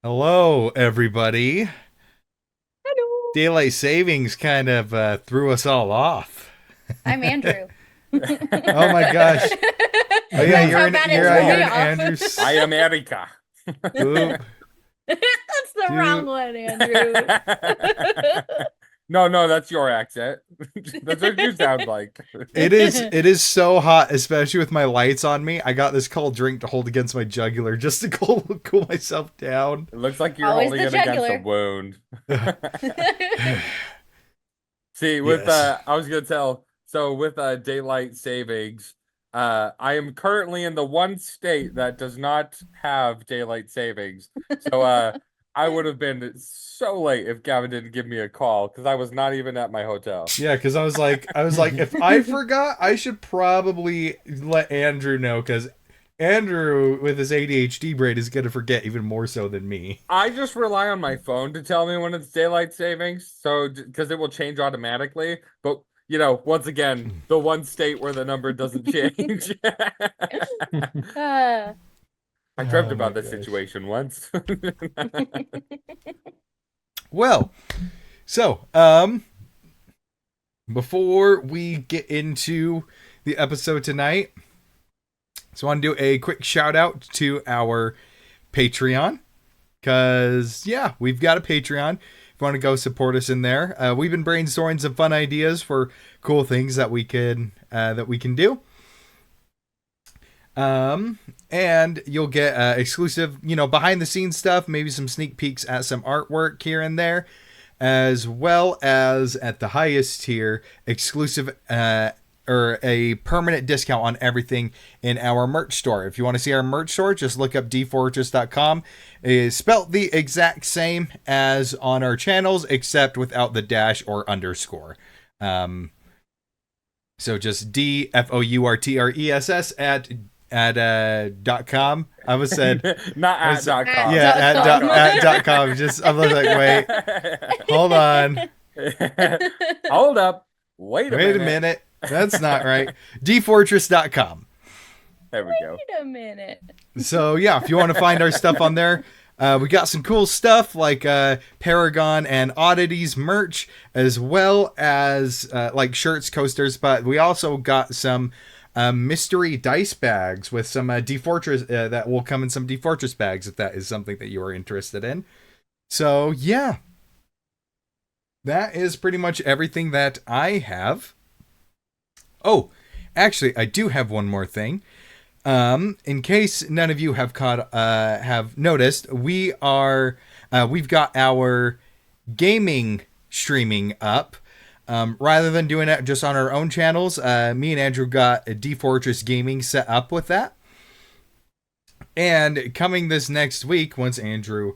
Hello, everybody. Hello. Daylight savings kind of threw us all off. I'm Andrew. Oh my gosh. Oh yeah, That's you're how in. bad it You're threw you're me in Whoa, off. I Andrews. am Erica. Oop. That's the wrong Do one, Andrew. No, that's your accent. That's what you sound like. it is. It is so hot, especially with my lights on me. I got this cold drink to hold against my jugular just to cool myself down. It looks like you're Always holding the it against a jugular. wound. See, with Yes. I was gonna tell. So with daylight savings, I am currently in the one state that does not have daylight savings. So I would have been so late if Gavin didn't give me a call because I was not even at my hotel. Yeah, because I was like, if I forgot, I should probably let Andrew know because Andrew with his ADHD brain is gonna forget even more so than me. I just rely on my phone to tell me when it's daylight savings, so because it will change automatically. But once again, the one state where the number doesn't change. Uh, I dreamt Oh my about this gosh. situation once. Well, so before we get into the episode tonight, so I want to do a quick shout out to our Patreon because yeah, we've got a Patreon. If you want to go support us in there, we've been brainstorming some fun ideas for cool things that we can do. And you'll get exclusive, behind the scenes stuff, maybe some sneak peeks at some artwork here and there, as well as at the highest tier, exclusive or a permanent discount on everything in our merch store. If you want to see our merch store, just look up D-Fourtress.com. It is spelt the exact same as on our channels, except without the dash or underscore. So just DFOURTRESS at .com. I was said Not I at was, dot com. yeah .com. at .com. Just I was like, wait, hold on, Hold up. Wait a wait a minute. minute. That's not right. DFortress.com. There we go. Wait a minute. So yeah, if you want to find our stuff on there, we got some cool stuff like Paragon and Oddities merch, as well as like shirts, coasters. But we also got some mystery dice bags with some D-Fourtress that will come in some D-Fourtress bags if that is something that you are interested in. So yeah, that is pretty much everything that I have. Oh, actually, I do have one more thing. In case none of you have noticed, we've got our gaming streaming up. Rather than doing it just on our own channels, me and Andrew got a D-Fourtress Gaming set up with that. And coming this next week, once Andrew,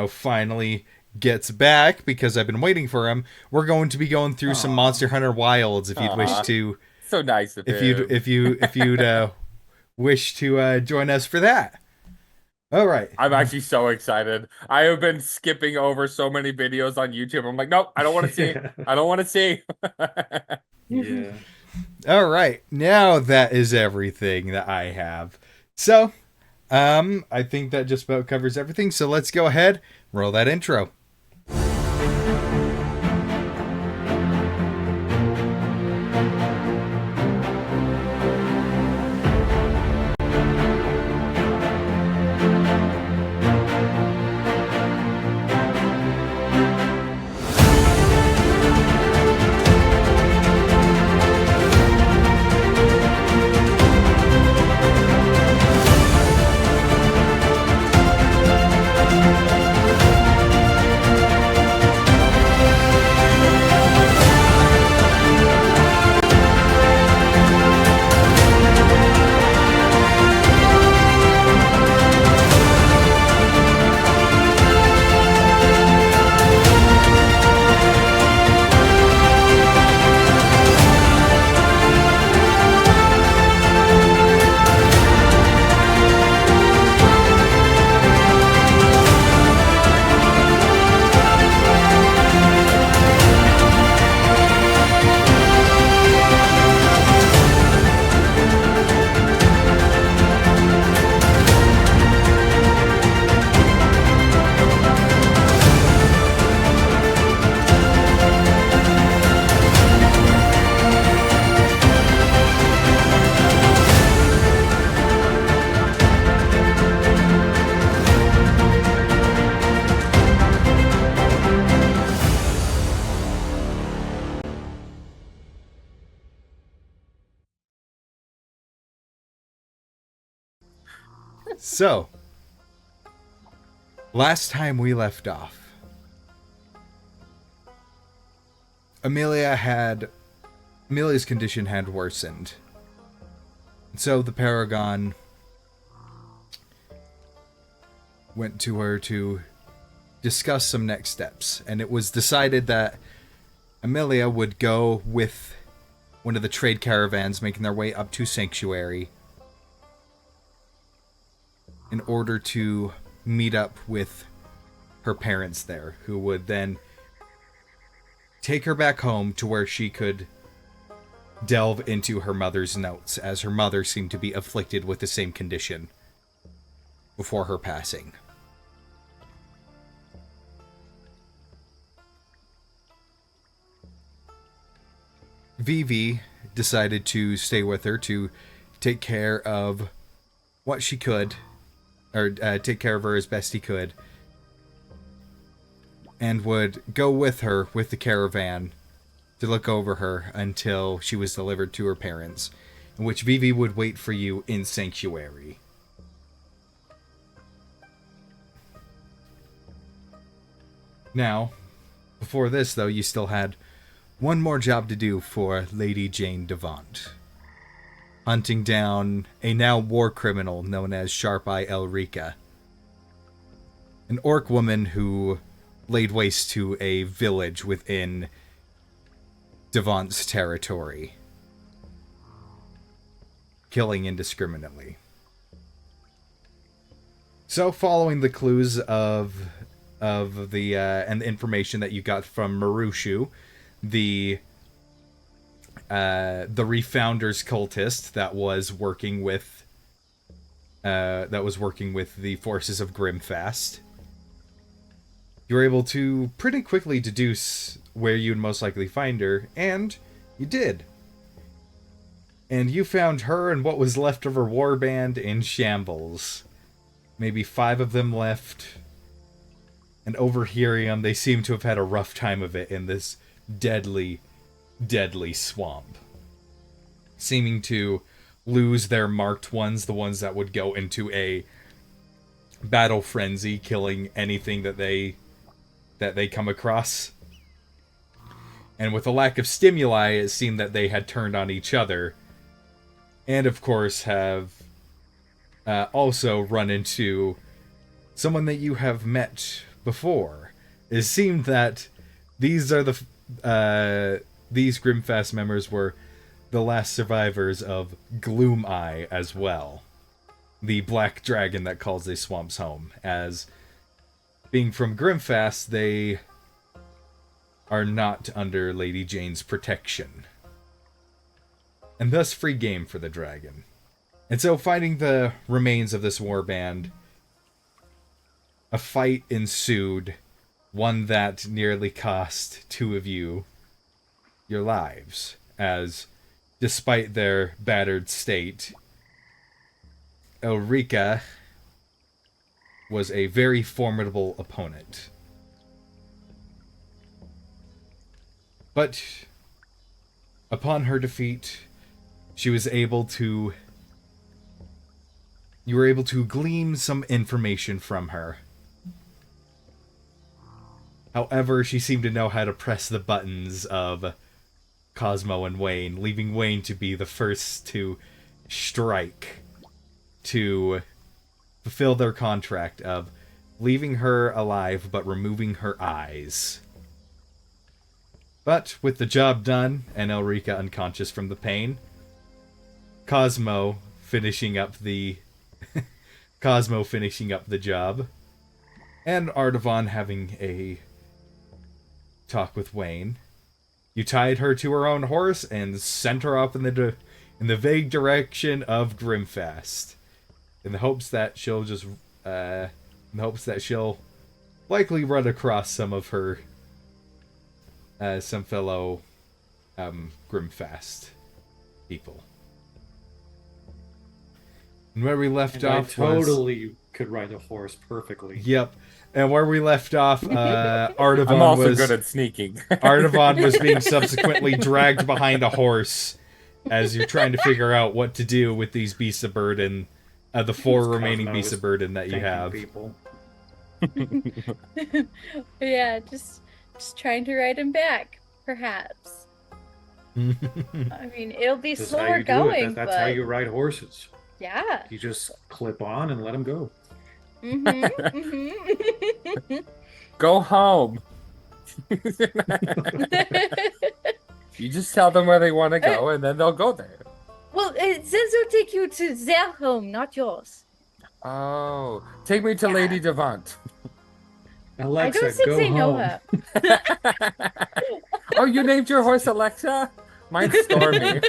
finally gets back, because I've been waiting for him, we're going to be going through some Aw. Monster Hunter Wilds. If you'd wish Aw. to, So nice of if you'd him. if you'd wish to join us for that. All right. I'm actually so excited. I have been skipping over so many videos on YouTube. I'm like, nope, I don't want to see. I don't want to see. Yeah. All right. Now that is everything that I have. So, I think that just about covers everything. So let's go ahead, roll that intro. So, last time we left off, Amelia's condition had worsened. So the Paragon went to her to discuss some next steps, and it was decided that Amelia would go with one of the trade caravans making their way up to Sanctuary in order to meet up with her parents there, who would then take her back home to where she could delve into her mother's notes, as her mother seemed to be afflicted with the same condition before her passing. Vivi decided to stay with her to take care of what she could, or take care of her as best he could, and would go with her with the caravan to look over her until she was delivered to her parents, in which Vivi would wait for you in Sanctuary. Now, before this, though, you still had one more job to do for Lady Jane Duvont. Hunting down a now war criminal known as Sharp-Eye Elrica. An orc woman who laid waste to a village within Duvont's territory, killing indiscriminately. So, following the clues of the and the information that you got from Marushu, the Refounders cultist that was working with the forces of Grimfast, you were able to pretty quickly deduce where you'd most likely find her, and you did. And you found her and what was left of her warband in shambles. Maybe 5 of them left. And overhearing them, they seem to have had a rough time of it in this deadly, deadly swamp. Seeming to lose their marked ones, the ones that would go into a battle frenzy, killing anything that they come across. And with a lack of stimuli, it seemed that they had turned on each other. And of course have also run into someone that you have met before. It seemed that these are these Grimfast members were the last survivors of Gloom Eye as well. The black dragon that calls the swamps home. As being from Grimfast, they are not under Lady Jane's protection, and thus free game for the dragon. And so, finding the remains of this warband, a fight ensued, one that nearly cost 2 of you your lives, as, despite their battered state, Elrica was a very formidable opponent. But upon her defeat, you were able to glean some information from her. However, she seemed to know how to press the buttons of Cosmo and Wayne, leaving Wayne to be the first to strike, to fulfill their contract of leaving her alive but removing her eyes. But with the job done and Elrica unconscious from the pain, Cosmo finishing up the job, and Ardavan having a talk with Wayne, you tied her to her own horse and sent her off in the vague direction of Grimfast, in the hopes that she'll likely run across some of her some fellow Grimfast people. And where we left off I totally could ride a horse perfectly. Yep. And where we left off, Ardavan I'm also was good at sneaking. Ardavan was being subsequently dragged behind a horse as you're trying to figure out what to do with these beasts of burden The 4 Just remaining Cosmo beasts was of burden that you thanking have. people. Yeah, just trying to ride him back, perhaps. I mean, it'll be That's how slower you do going, it. That's how but you ride horses. yeah. You just clip on and let them go. Go home. You just tell them where they want to go, and then they'll go there. Well, Zenzo will take you to their home, not yours. Oh, take me to Yeah. Lady Duvont. Alexa, I don't think go they know home. her. Oh, you named your horse Alexa? Mine's Stormy.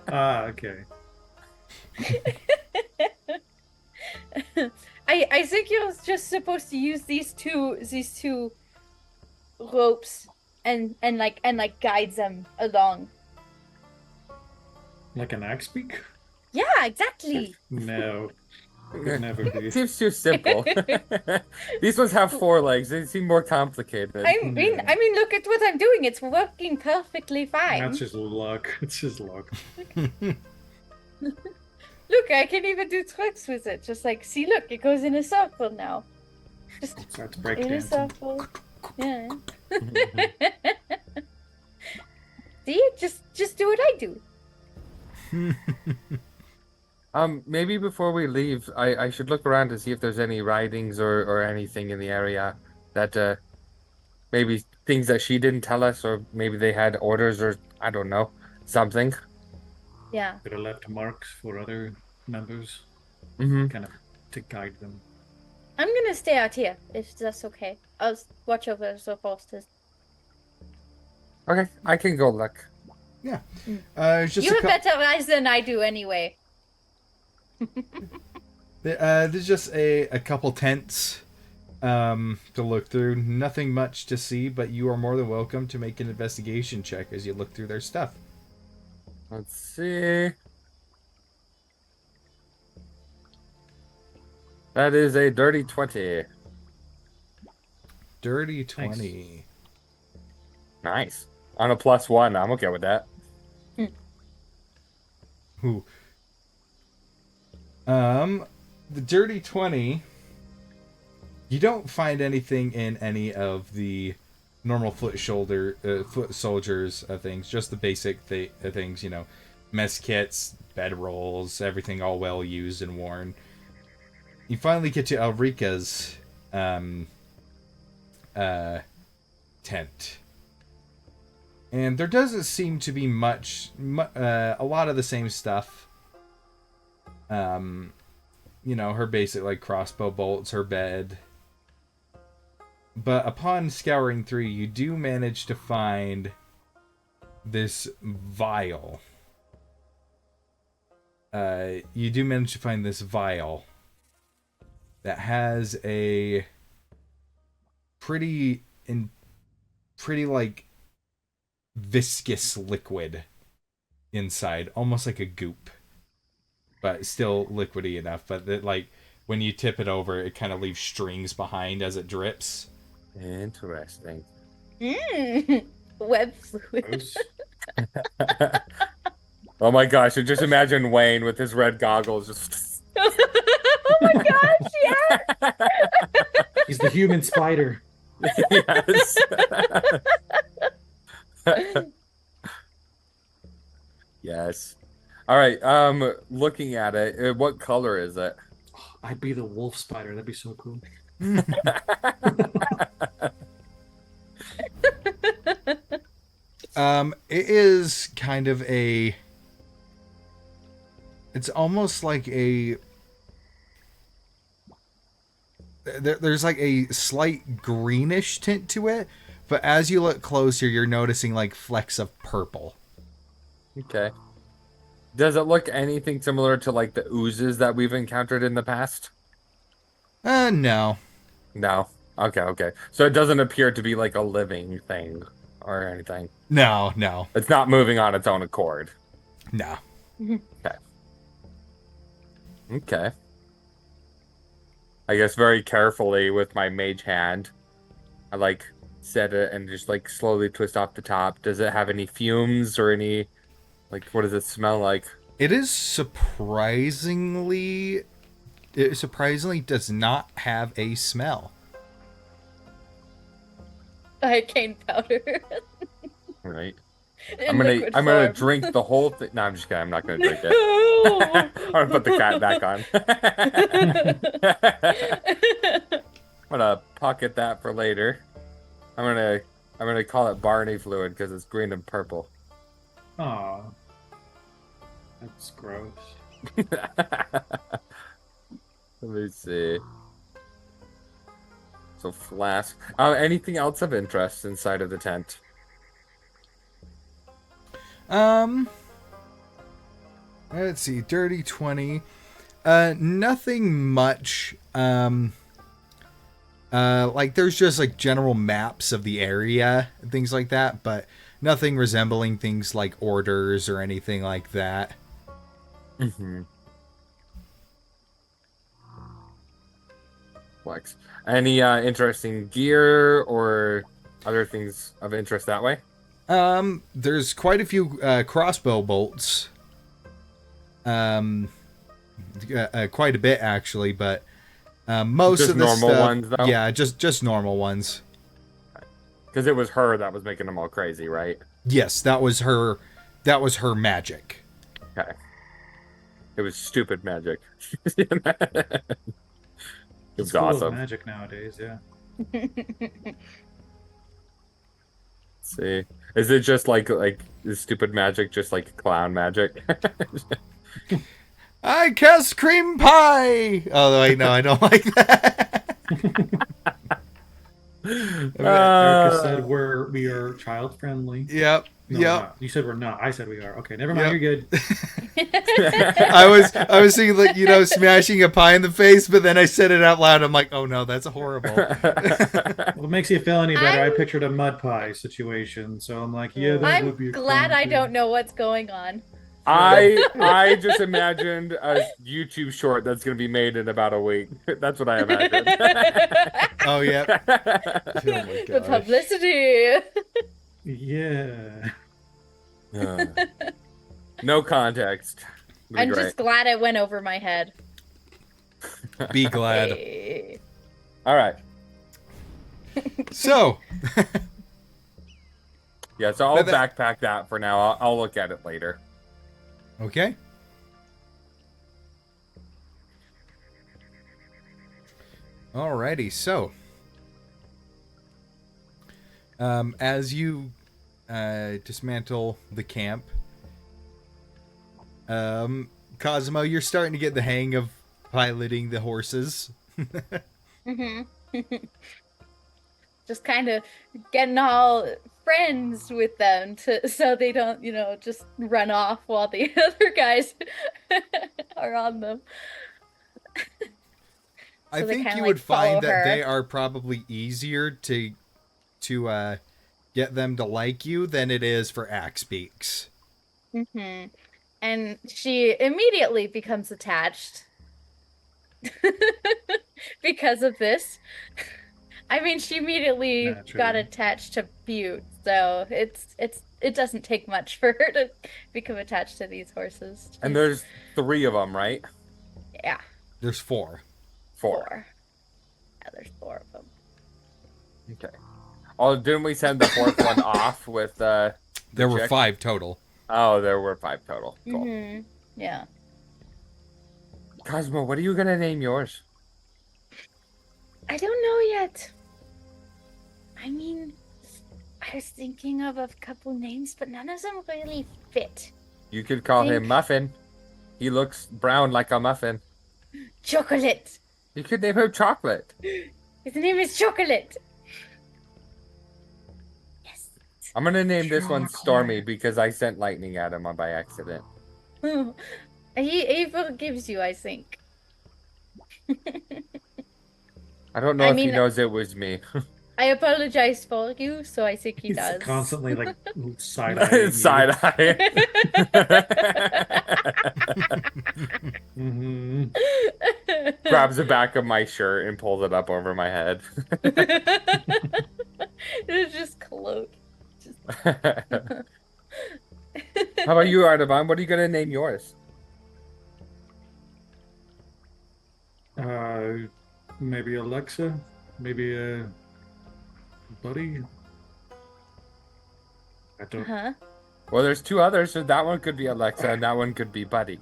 Ah, okay. I think you're just supposed to use these two ropes and guide them along. Like an axe beak? Yeah, exactly. No, could never be. Seems too simple. These ones have 4 legs. They seem more complicated. I mean, look at what I'm doing. It's working perfectly fine. That's just luck. It's just luck. Look, I can even do tricks with it. Just like, see, look, it goes in a circle now. Just Starts in a breakdancing. circle. Yeah. See, just do what I do. Maybe before we leave, I should look around to see if there's any writings or anything in the area that maybe things that she didn't tell us, or maybe they had orders, or I don't know, something. Yeah. Could have left marks for other members, Mm-hmm. kind of to guide them. I'm gonna stay out here, if that's okay. I'll watch over the horses. Okay, I can go look. It's just You a have better eyes than I do anyway. there's just a couple tents to look through. Nothing much to see, but you are more than welcome to make an investigation check as you look through their stuff. Let's see. That is a dirty 20. Dirty 20. Nice. On a +1, I'm okay with that. Ooh. The dirty 20, you don't find anything in any of the normal foot soldiers things, just the basic things, you know, mess kits, bed rolls, everything all well used and worn. You finally get to Elrica's tent. And there doesn't seem to be a lot of the same stuff. You know, her basic, like, crossbow bolts, her bed. But upon scouring through, you do manage to find this vial. You do manage to find this vial that has a pretty like viscous liquid inside, almost like a goop, but still liquidy enough. But that, like, when you tip it over, it kind of leaves strings behind as it drips. Interesting. Web fluid. Gross. Oh my gosh, and just imagine Wayne with his red goggles just... Oh my gosh, yeah! He's the human spider. Yes. Yes. All right, looking at it, what color is it? I'd be the wolf spider. That'd be so cool. It is kind of a... It's almost like a... There's like a slight greenish tint to it, but as you look closer, you're noticing like flecks of purple. Okay. Does it look anything similar to like the oozes that we've encountered in the past? No. No. Okay. So it doesn't appear to be like a living thing or anything. No. It's not moving on its own accord. No. Okay. I guess very carefully with my mage hand, I like set it and just like slowly twist off the top. Does it have any fumes or any, like, what does it smell like? It is surprisingly. It surprisingly does not have a smell. Arcane powder. Right. In I'm gonna liquid gonna form. drink the whole thing. No, I'm just kidding. I'm not gonna drink it. No. I'm gonna put the cat back on. I'm gonna pocket that for later. I'm gonna call it Barney fluid because it's green and purple. Aw. That's gross. Let me see. So flask. Anything else of interest inside of the tent? Let's see. Dirty 20. Nothing much. Like there's just like general maps of the area and things like that, but nothing resembling things like orders or anything like that. Mm-hmm. Flex. Any interesting gear or other things of interest that way? There's quite a few crossbow bolts. Quite a bit actually, but most Just of the normal stuff, ones, though? yeah, just normal ones. Because it was her that was making them all crazy, right? Yes, that was her. That was her magic. Okay. It was stupid magic. It's It's full of awesome. magic nowadays, yeah. See, is it just like is stupid magic just like clown magic? I cast cream pie. Oh wait, no, I don't like that. Erica said we are child friendly. Yep. No, Yep. we're not. You said we're not. I said we are. Okay, never mind. Yep. You're good. I was thinking like smashing a pie in the face, but then I said it out loud. I'm like, oh no, that's horrible. Well, it makes you feel any better. I I'm- pictured a mud pie situation, so I'm like, yeah, that would be. I'm a glad clown I thing. don't know what's going on. I just imagined a YouTube short that's gonna be made in about a week. That's what I imagined. Oh yeah. Oh my The gosh. publicity. Yeah. No context. It'll be I'm great. just glad it went over my head. Be glad. Hey. All right. So, Yeah, so I'll But that- backpack that for now. I'll look at it later. okay. Alrighty, so as you dismantle the camp, Cosmo, you're starting to get the hang of piloting the horses. Mhm. Just kind of getting all friends with them so they don't, just run off while the other guys are on them. I So they think kinda, you like, would find follow that her. they are probably easier to get them to like you than it is for axe beaks. Hmm. And she immediately becomes attached because of this. I mean, she immediately got Naturally. attached to Butte, so it doesn't take much for her to become attached to these horses. And She's- there's 3 of them, right? yeah, There's 4. 4. Yeah, there's 4 of them. Okay. Oh, didn't we send the 4th one off with There were chick? 5 total. Oh, there were 5 total. Cool. Hmm. Yeah. Cosmo, what are you gonna name yours? I don't know yet. I mean, I was thinking of a couple names, but none of them really fit. You could call him Think- Muffin. He looks brown like a muffin. Chocolate. You could name him Chocolate. His name is Chocolate. Yes. I'm gonna name this one Stormy Chocolate. because I sent lightning at him by accident. He forgives you, I think. I don't know I if he mean- knows it was me. I apologize for you, so I think he He's does. constantly like side eyeing. Side eye. Mm-hmm. Grabs the back of my shirt and pulls it up over my head. It's just cloak. How about you, Artaban? What are you gonna name yours? Alexa, maybe a Buddy. I don't. Huh? Well, there's two others, so that one could be Alexa and that one could be Buddy.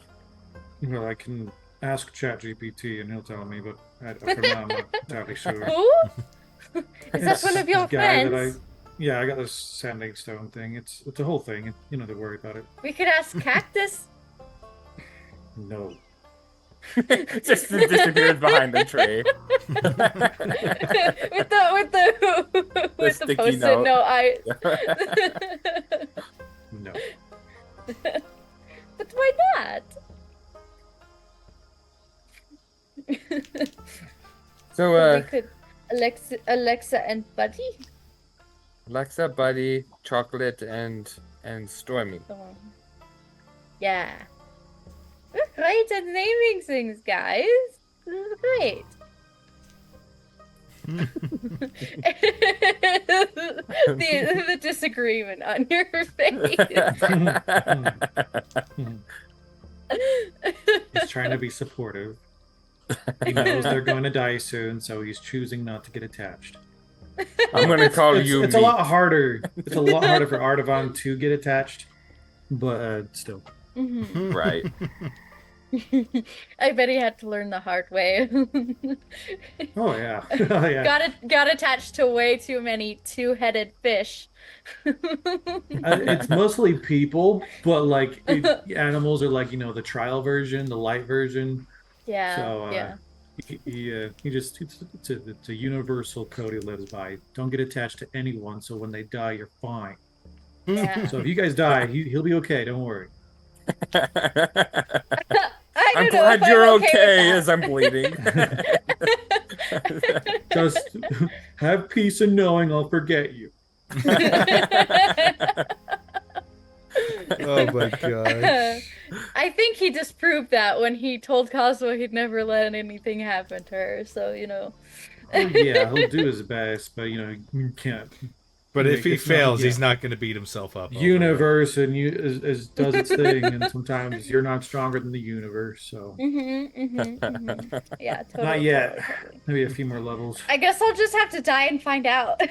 Well, I can ask ChatGPT and he'll tell me, but for now I'm not entirely sure. Who? Is that one of your This guy friends? yeah, I got this sanding stone thing. It's a whole thing. You know, to worry about it. We could ask Cactus. No. Just disappears behind the tree. with the sticky post-it note. note. No. But why not? So, We could Alexa and Buddy. Alexa, Buddy, Chocolate, and Stormy. Oh. Yeah. We're great at naming things, guys. This is great. the disagreement on your face. He's trying to be supportive. He knows they're going to die soon, so he's choosing not to get attached. I'm gonna call you. It's a lot harder. It's a lot harder for Artavan to get attached, but still. Mhm. Right. I bet he had to learn the hard way. Oh yeah. Oh, yeah. Got attached to way too many two-headed fish. It's mostly people, but like animals are like the trial version, the light version. Yeah. So yeah. he just it's a universal code he lives by. Don't get attached to anyone, so when they die, you're fine. Yeah. So if you guys die, he'll be okay. Don't worry. I I'm don't know if glad you're I'm okay with as I'm bleeding. Just have peace in knowing I'll forget you. that. Oh my gosh. I think he disproved that when he told Kazuo he'd never let anything happen to her. So Oh, yeah, he'll do his best, but you can't. But if he It's not- fails, yeah. he's not going to beat himself up. over it. Universe and does its thing, and sometimes you're not stronger than the universe. So Yeah, totally. not yet. Totally. Maybe a few more levels. I guess I'll just have to die and find out.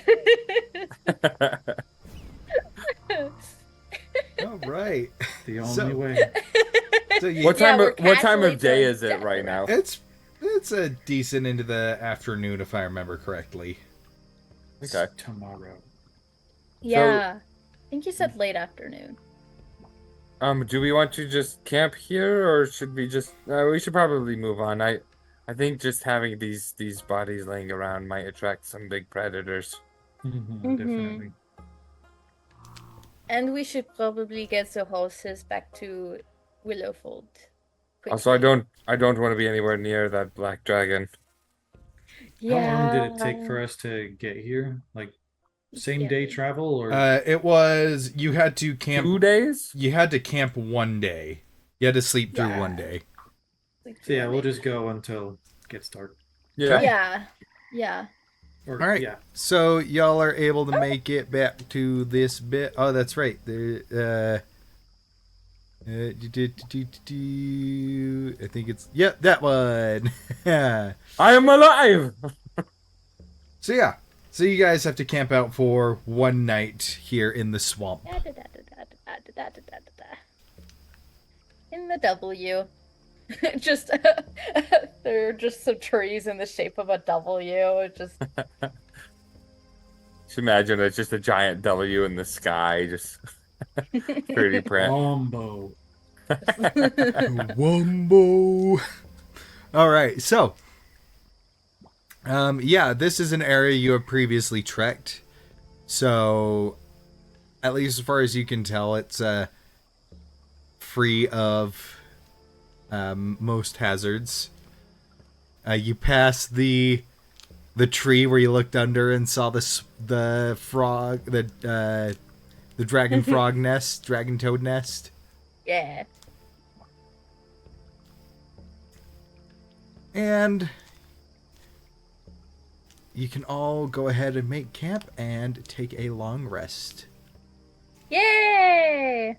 All right. The only So- way. So you, What Yeah, time? we're What time casually of day to is it right now? it's a decent into the afternoon if I remember correctly. Okay. Tomorrow. Yeah. I think you said late afternoon. Do we want to just camp here, or should we just? We should probably move on. I think just having these bodies laying around might attract some big predators. Definitely. And we should probably get the horses back to Willowfold. Also, I quickly. don't want to be anywhere near that black dragon. Yeah. How long did it take for us to get here? Like same day travel or? It was you had to camp. 2 days? You had to camp one day. You had to sleep through one day. So yeah, we'll just go until it gets dark. Yeah. Yeah. Yeah. Or, All right. Yeah. So y'all are able to make it back to this bit. Oh, that's right. I think it's that one. I am alive. So yeah. So you guys have to camp out for one night here in the swamp. In the W. Just there are just some trees in the shape of a W. Just Just imagine it's just a giant W in the sky, just pretty print. Wombo. Wumbo. All right, so this is an area you have previously trekked. So at least as far as you can tell, it's free of most hazards. You pass the tree where you looked under and saw the frog, the dragon frog nest, dragon toad nest. yeah. And you can all go ahead and make camp and take a long rest. Yay!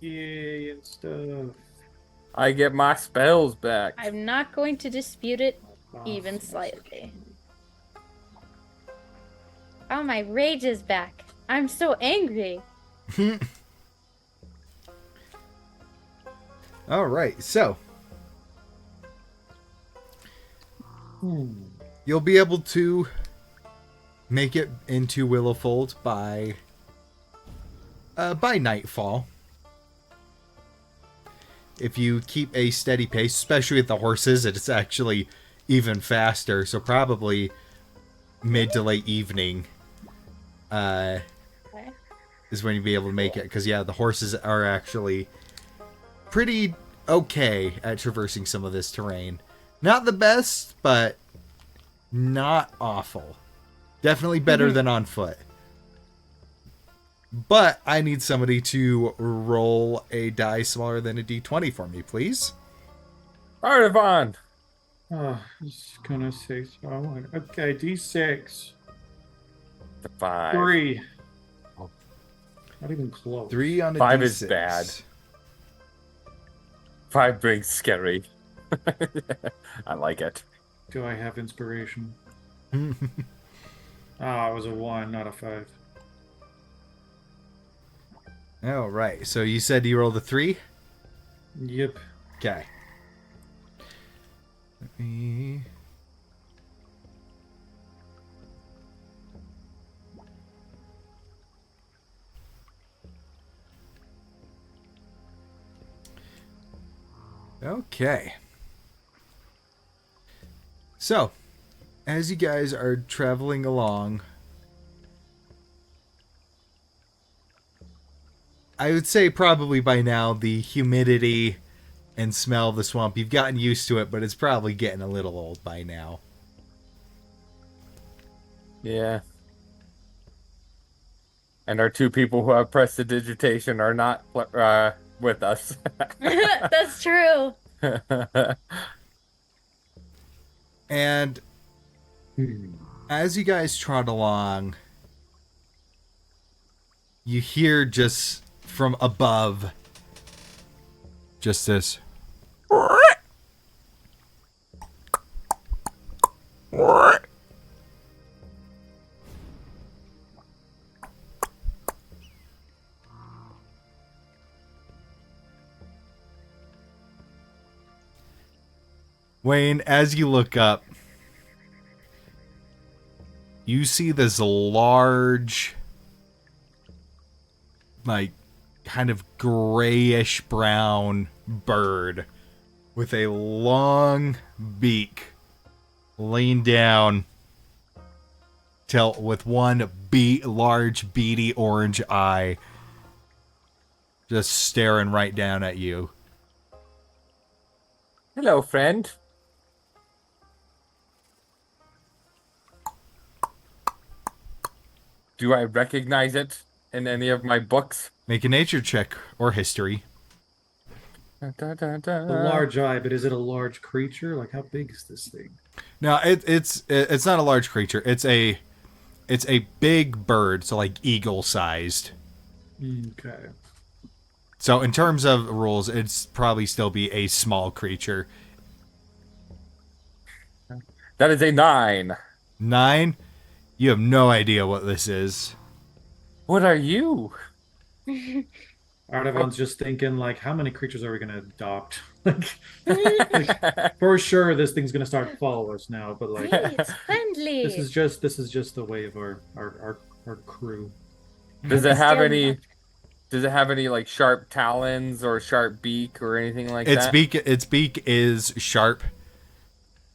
Yay and stuff. I get my spells back. I'm not going to dispute it even slightly. Oh, my rage is back. I'm so angry. All right, so you'll be able to make it into Willowfold by nightfall. If you keep a steady pace, especially with the horses, it's actually even faster. So probably mid to late evening is when you'll be able to make it. Because, yeah, the horses are actually pretty okay at traversing some of this terrain. Not the best, but not awful. Definitely better than on foot. But I need somebody to roll a die smaller than a d20 for me, please. Paragon. Oh, I was gonna say so. Okay, D6. The 5. 3. Oh. Not even close. 3 on a 5 d6. is bad. 5 brings scary. I like it. Do I have inspiration? Ah, it was a 1, not a 5. All right. So you said you rolled a 3? Yep. Okay. Let me... Okay. So, as you guys are traveling along, I would say probably by now the humidity and smell of the swamp, you've gotten used to it, but it's probably getting a little old by now. Yeah. And our 2 people who have prestidigitation are not with us. That's true. And as you guys trot along, you hear just from above just this. Wayne, as you look up, you see this large, like, kind of grayish brown bird with a long beak laying down with one large beady orange eye just staring right down at you. Hello, friend. Do I recognize it in any of my books? Make a nature check or history. A large eye, but is it a large creature? Like, how big is this thing? No, it's not a large creature. It's a big bird, so like eagle sized. Okay. So in terms of rules, it's probably still be a small creature. That is a 9. 9? You have no idea what this is. What are you? Artavan's just thinking, like, how many creatures are we going to adopt? like, for sure, this thing's going to start to follow us now, but, like, It's friendly. this is just the way of our crew. Does it have Still any... not. Does it have any, like, sharp talons or sharp beak or anything like that? Its beak is sharp.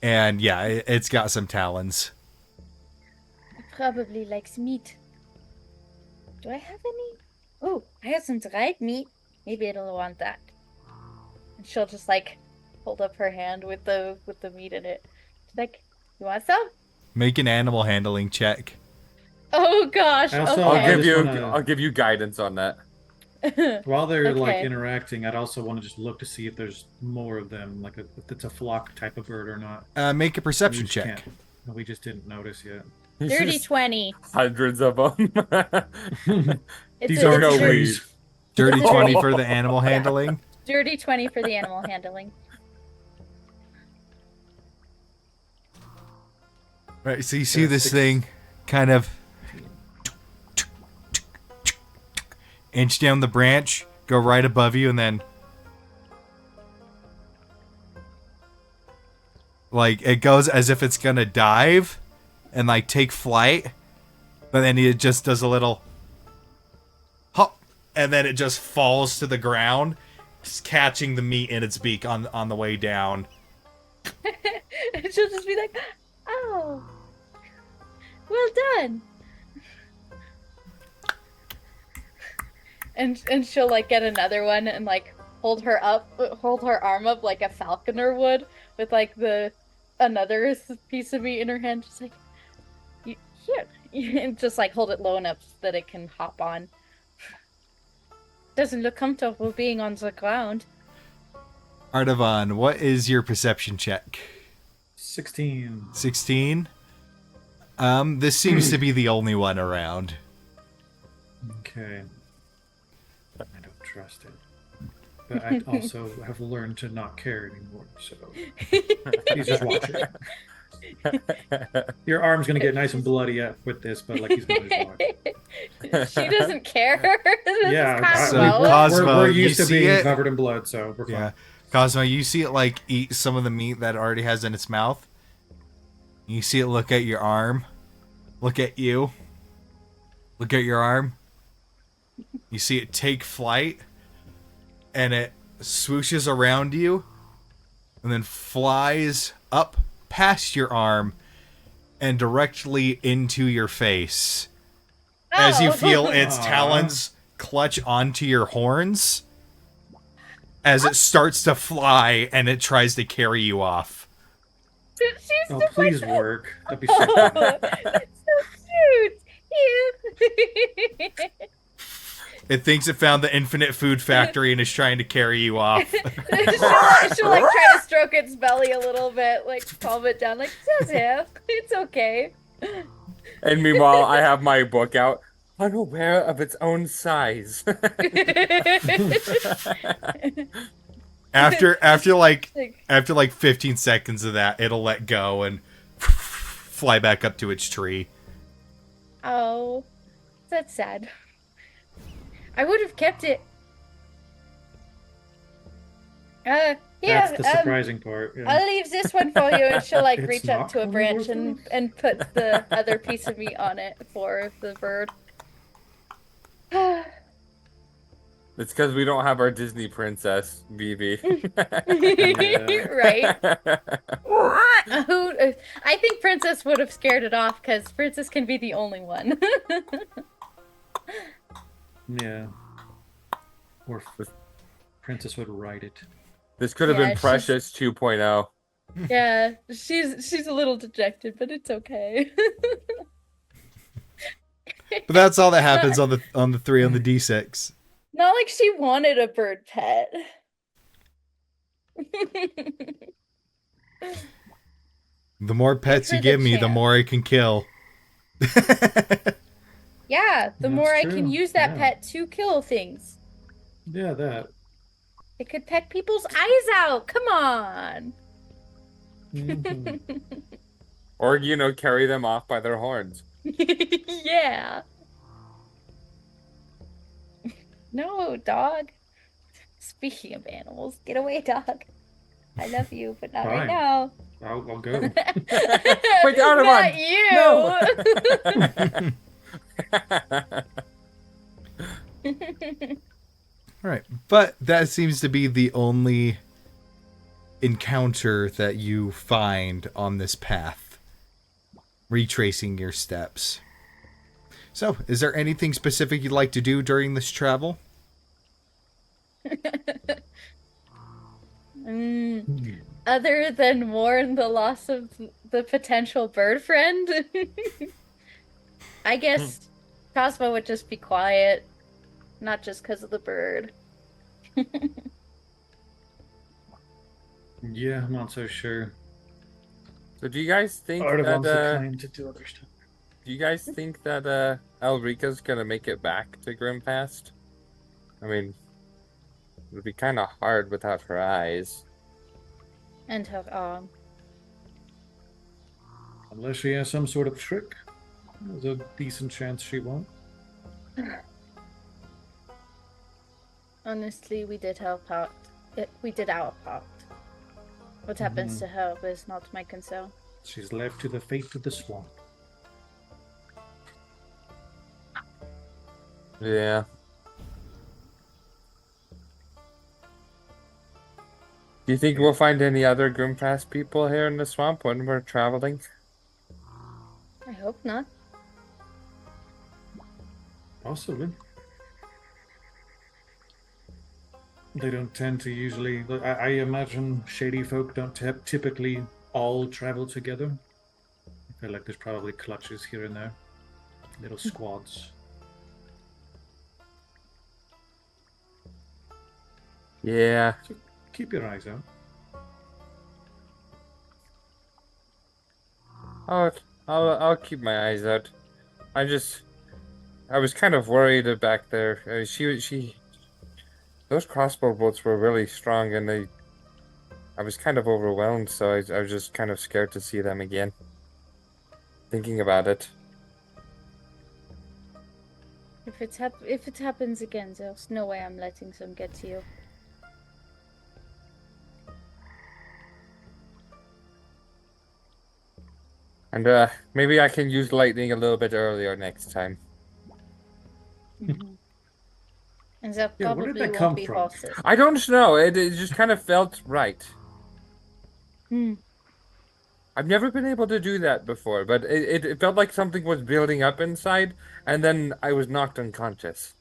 And yeah, it's got some talons. It probably likes meat. Do I have any? Oh, I have some dried meat. Maybe it'll want that. And she'll just like hold up her hand with the meat in it. She's like, "You want some?" Make an animal handling check. Oh gosh. Also, Okay. I'll give you guidance on that. While they're, like, Okay. interacting, I'd also want to just look to see if there's more of them, like, if it's a flock type of bird or not. Make a perception We just check. can't- We just didn't notice yet. Dirty 20. Hundreds of them. These are no trees. Dirty 20 for the animal handling. Dirty 20 for the animal handling. Right, so you see Yeah, this 6. thing kind of inch down the branch, go right above you, and then like it goes as if it's gonna dive and like take flight, but then it just does a little hop, and then it just falls to the ground, catching the meat in its beak on the way down. And she'll just be like, "Oh, well done." And she'll like get another one and like hold her arm up like a falconer would, with like another piece of meat in her hand, just like, here, and just like hold it low enough so that it can hop on. Doesn't look comfortable being on the ground. Artavan, what is your perception check? 16. 16. This seems to be the only one around. Okay. I don't trust it. But I also have learned to not care anymore, so he's just watching. Your arm's gonna get nice and bloody with this, but like he's gonna just watch. She doesn't care. Yeah, So, Cosmo. Cosmo, we're you used to see being it? covered in blood, so we're fine. Yeah. Cosmo, you see it like eat some of the meat that it already has in its mouth. You see it look at your arm. Look at you. Look at your arm. You see it take flight. And it swooshes around you. And then flies up past your arm. And directly into your face. As you feel its talons clutch onto your horns. As it starts to fly and it tries to carry you off. She's Oh, so please much- work. That'd be so Oh, fun. it's so cute. It thinks it found the infinite food factory and is trying to carry you off. she'll like try to stroke its belly a little bit, like calm it down, like, it's okay. And meanwhile, I have my book out, unaware of its own size. After like 15 seconds of that, it'll let go and fly back up to its tree. Oh, that's sad. I would have kept it. Here, That's the surprising part. Yeah. I'll leave this one for you, and she'll like It's reach not up to a fully branch worth and put the other piece of meat on it for the bird. It's because we don't have our Disney princess, BB. Right? I think Princess would have scared it off, because Princess can be the only one. Yeah. Or Princess would write it. This could have Yeah, been she's- Precious 2.0. Yeah, she's a little dejected, but it's okay. But that's all that happens on the 3 on the D6. Not like she wanted a bird pet. The more pets her you the give me, the chance. more I can kill. Yeah, the That's more I true, can use that yeah. pet to kill things. Yeah, that. It could peck people's eyes out. Come on. Mhm. Or, carry them off by their horns. Yeah. No, dog. Speaking of animals, get away, dog. I love you, but not right Fine. now. I'll go. Wait, Not Artavan! you. All right, but that seems to be the only encounter that you find on this path, retracing your steps. So, is there anything specific you'd like to do during this travel? Other than mourn the loss of the potential bird friend, I guess Cosmo would just be quiet, not just because of the bird. Yeah, I'm not so sure. So do you guys think Artavan's that inclined to do other stuff. do you guys think that Elrica's gonna make it back to Grimpast? I mean, it would be kind of hard without her eyes. And her arm. Unless she has some sort of trick. There's a decent chance she won't. Honestly, we did our part. We did our part. What happens to her is not my concern. She's left to the fate of the swamp. Yeah. Do you think we'll find any other Grimpass people here in the swamp when we're traveling? I hope not. Possibly. They don't tend to usually. I imagine shady folk don't typically all travel together. I feel like there's probably clutches here and there, little squads. Yeah. So keep your eyes out. I'll keep my eyes out. I was kind of worried back there. Those crossbow bolts were really strong, and I was kind of overwhelmed, so I was just kind of scared to see them again. Thinking about it. If it happens again, there's no way I'm letting them get to you. And maybe I can use lightning a little bit earlier next time. Mm-hmm. And there Yeah, where probably did that won't come be from? horses. I don't know. It just kind of felt right. Hmm. I've never been able to do that before, but it felt like something was building up inside, and then I was knocked unconscious.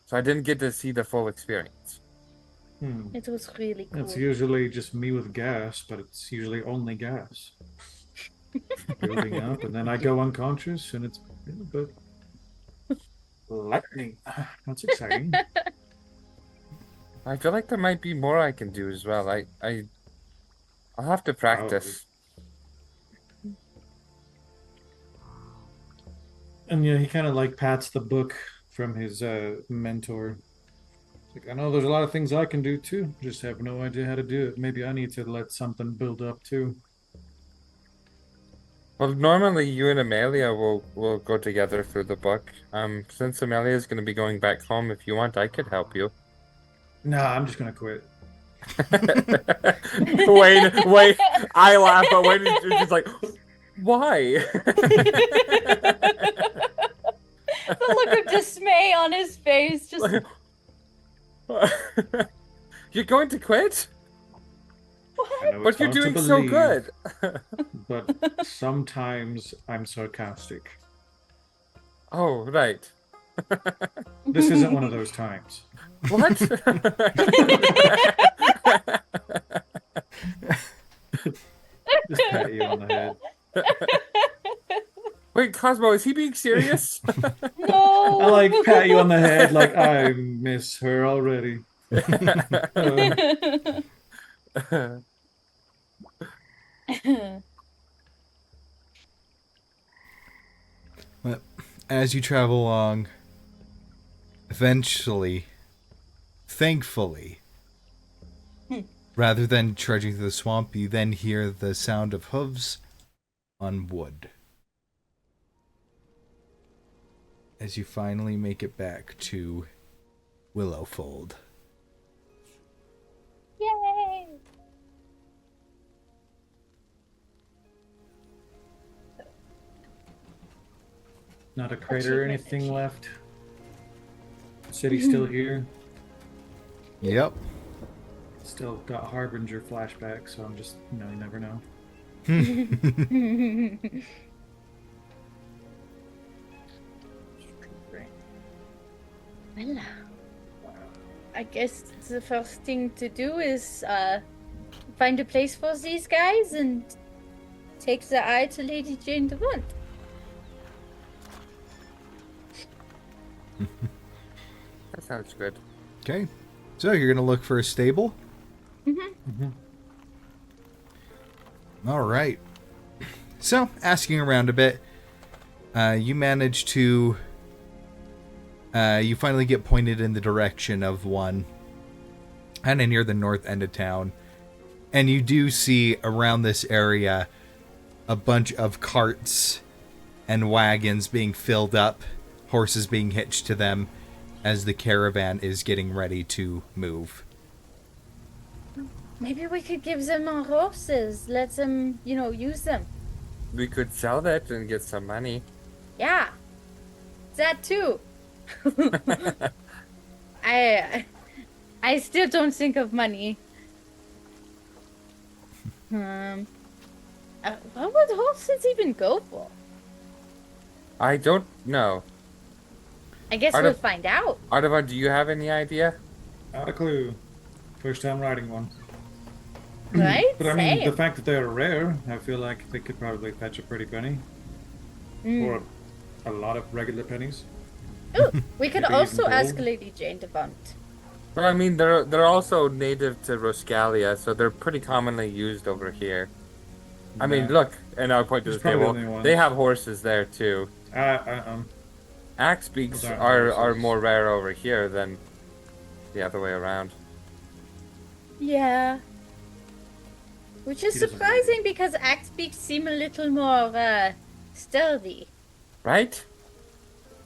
So I didn't get to see the full experience. It was really cool. It's usually just me with gas, but it's usually only gas. Building up, and then I go unconscious, and it's but lightning. That's exciting. I feel like there might be more I can do as well. I'll have to practice. And yeah, he kind of like pats the book from his mentor. Like, I know there's a lot of things I can do too. Just have no idea how to do it. Maybe I need to let something build up too. Well, normally you and Amelia will go together through the book. Since Amelia is going to be going back home, if you want, I could help you. Nah, I'm just gonna quit. Wait. I laugh, but Wayne is just like, why? The look of dismay on his face, just You're going to quit? I know But it's you're hard to doing so believe, good. But sometimes I'm sarcastic. Oh, right. This isn't one of those times. What? Just pat you on the head. Wait, Cosmo, is he being serious? no. I like pat you on the head like I miss her already. But as you travel along, eventually, thankfully, rather than trudging through the swamp, you then hear the sound of hooves on wood. As you finally make it back to Willowfold. Yay! Not a crater or anything left. City's still here. Yep. Still got Harbinger flashbacks, so I'm just, you never know. Well, I guess the first thing to do is find a place for these guys and take the eye to Lady Jane Duvont. That sounds good. Okay. So you're going to look for a stable? All right. So, asking around a bit, you manage to... you finally get pointed in the direction of one, kind of near the north end of town. And you do see around this area a bunch of carts and wagons being filled up, horses being hitched to them, as the caravan is getting ready to move. Maybe we could give them our horses. Let them, use them. We could sell that and get some money. Yeah. That too. I still don't think of money. What would horses even go for? I don't know. I guess Arda- we'll find out. Artavan, do you have any idea? Not a clue. First time riding one. Right? But I mean, the Same. fact that they're rare, I feel like they could probably fetch a pretty penny. Or a lot of regular pennies. Ooh, we could Maybe also even ask gold. Lady Jane Duvont. Well, I mean, they're also native to Roscalia, so they're pretty commonly used over here. I mean, Yeah. look, and I'll point to the There's probably table. only one. They have horses there too. Axe beaks Those aren't are horses. more rare over here than the other way around. Yeah. Which is He doesn't surprising because axe beaks seem a little more stealthy. Right?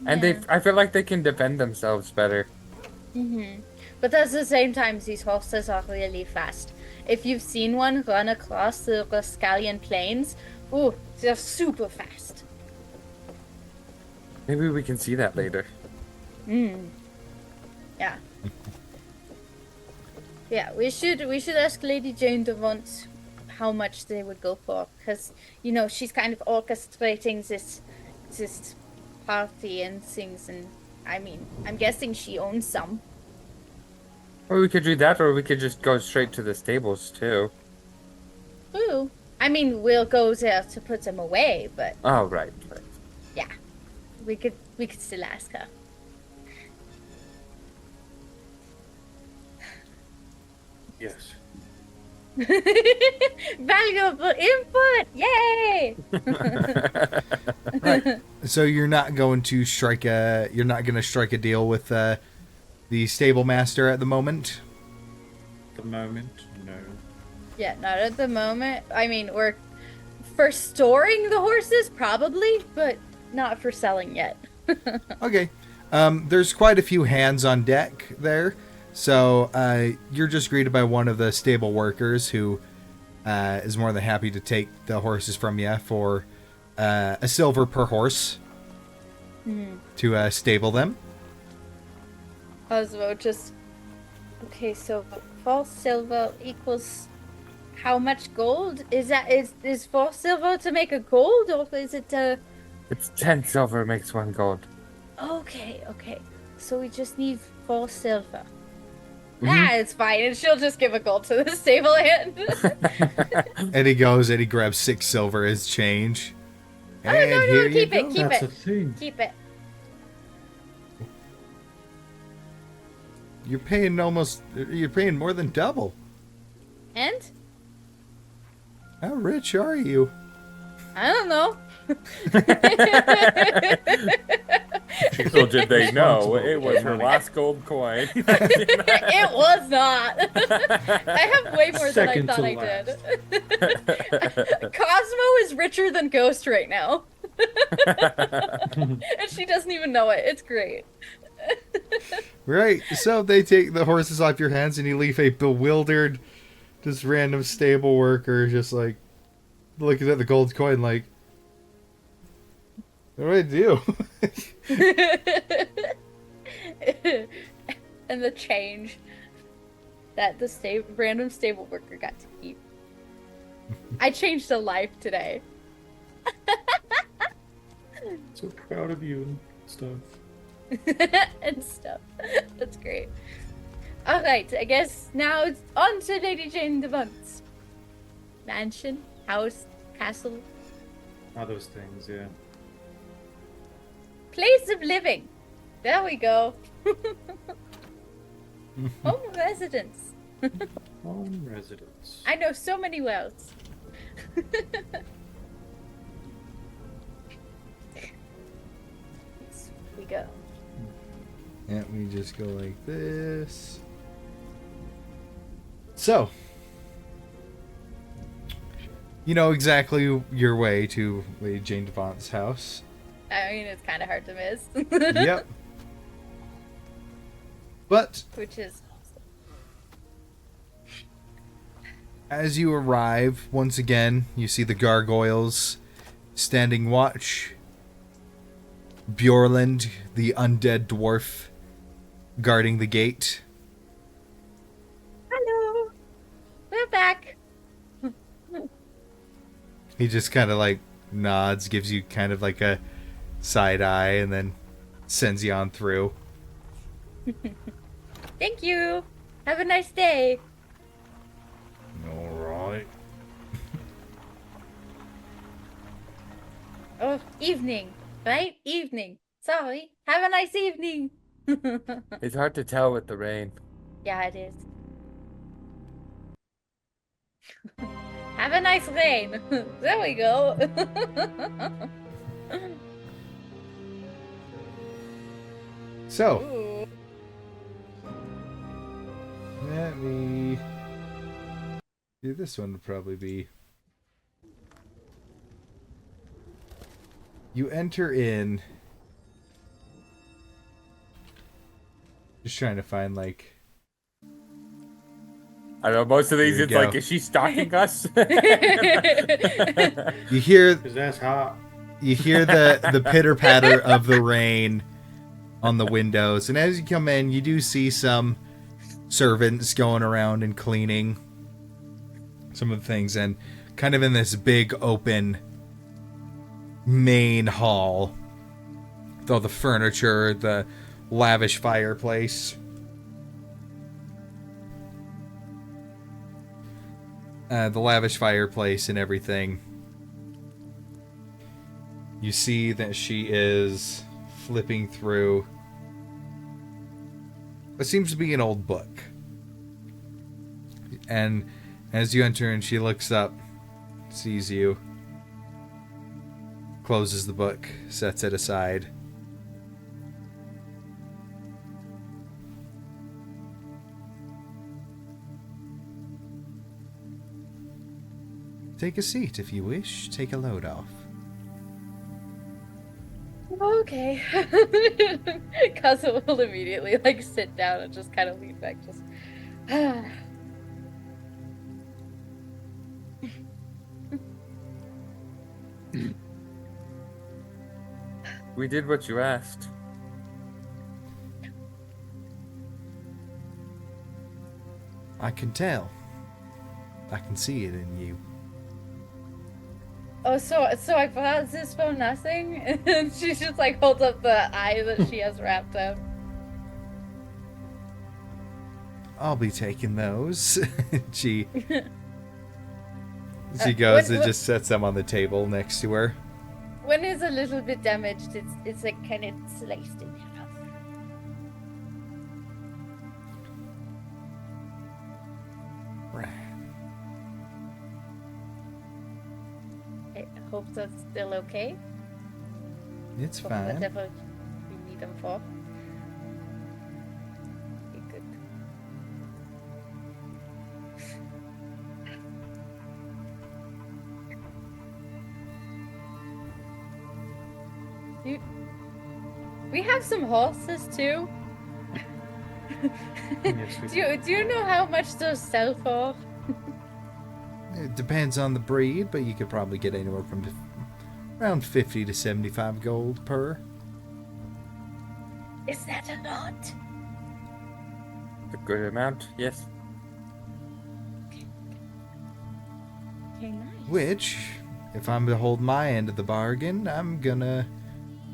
And Yeah. I feel like they can defend themselves better. But at the same time, these horses are really fast. If you've seen one run across the Roscalian plains, ooh, they're super fast. Maybe we can see that later. Yeah. Yeah, we should ask Lady Jane Duvont how much they would go for, because she's kind of orchestrating this party and things, and I mean, I'm guessing she owns some. Or we could do that, or we could just go straight to the stables too. Ooh. I mean, we'll go there to put them away, but Oh, right. yeah, we could still ask her. Yes. Valuable input! Yay! So you're not going to strike a deal with the stable master at the moment? The moment, no. Yeah, not at the moment. I mean, we're for storing the horses, probably, but not for selling yet. Okay. There's quite a few hands on deck there. So you're just greeted by one of the stable workers who is more than happy to take the horses from you for a silver per horse to stable them. Osmo just... Okay, so 4 silver equals how much gold? Is 4 silver to make a gold, or is it It's 10 silver makes 1 gold. Okay. So we just need 4 silver. It's fine, and she'll just give a gold to the stable hand. And he goes and he grabs 6 silver as change. No, here you keep it, go. keep That's it. a thing. Keep it. You're paying more than double. And? How rich are you? I don't know. So did they know Responsible it was her money. last gold coin? It was not. I have way more Second than to I thought I did. Cosmo is richer than Ghost right now. And she doesn't even know it. It's great. Right. So they take the horses off your hands and you leave a bewildered, just random stable worker just like looking at the gold coin like, what do I do? And the change that the random stable worker got to keep. I changed a life today. So proud of you and stuff. And stuff. That's great. Alright, I guess now it's on to Lady Jane Duvont's mansion, house, castle, All those things, yeah. place of living. There we go. Home residence. Home residence. I know so many words. Yes, we go. And we just go like this. So, you know exactly your way to Lady Jane Duvont's house. I mean, it's kind of hard to miss. Yep. But which is as you arrive, once again, you see the gargoyles standing watch. Bjorland, the undead dwarf, guarding the gate. hello. We're back. He just kind of like nods, gives you kind of like a side eye, and then sends you on through. Thank you. Have a nice day. All right. Oh, evening, right? Evening. Sorry. Have a nice evening. It's hard to tell with the rain. Yeah, it is. Have a nice rain. There we go. So, Ooh. let me. Yeah, this one would probably be. You enter in. Just trying to find like. I don't know, most of these, Here it's you like, go. is she stalking us? You hear Because that's hot. the pitter patter of the rain on the windows, and as you come in, you do see some servants going around and cleaning some of the things, and kind of in this big open main hall with all the furniture, the lavish fireplace. The lavish fireplace and everything. You see that she is flipping through what seems to be an old book. And as you enter and she looks up, sees you, closes the book, sets it aside. Take a seat if you wish. Take a load off. Okay. Kazu will immediately like sit down and just kind of lean back, just. We did what you asked. I can tell. I can see it in you. Oh, so I brought this for nothing? And she just like holds up the eye that she has wrapped up. I'll be taking those. she goes and just sets them on the table next to her. When it's a little bit damaged, it's like kind of sliced in half. Right. I hope that's still okay. It's For fine. whatever you need them for. Okay, good. We have some horses too. Yes, we Do you know how much those sell for? It depends on the breed, but you could probably get anywhere from around 50 to 75 gold per. Is that a lot? A good amount, yes. Okay, nice. Which, if I'm to hold my end of the bargain, I'm gonna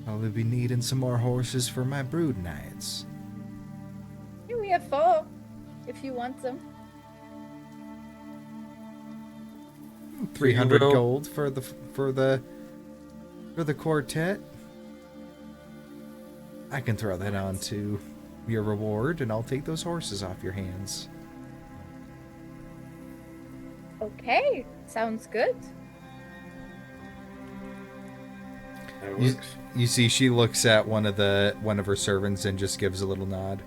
probably be needing some more horses for my brood nights. Here we have 4, if you want them. 300 will- gold for the quartet. I can throw that on to your reward, and I'll take those horses off your hands. Okay, sounds good. That You, works. you see, she looks at one of her servants and just gives a little nod.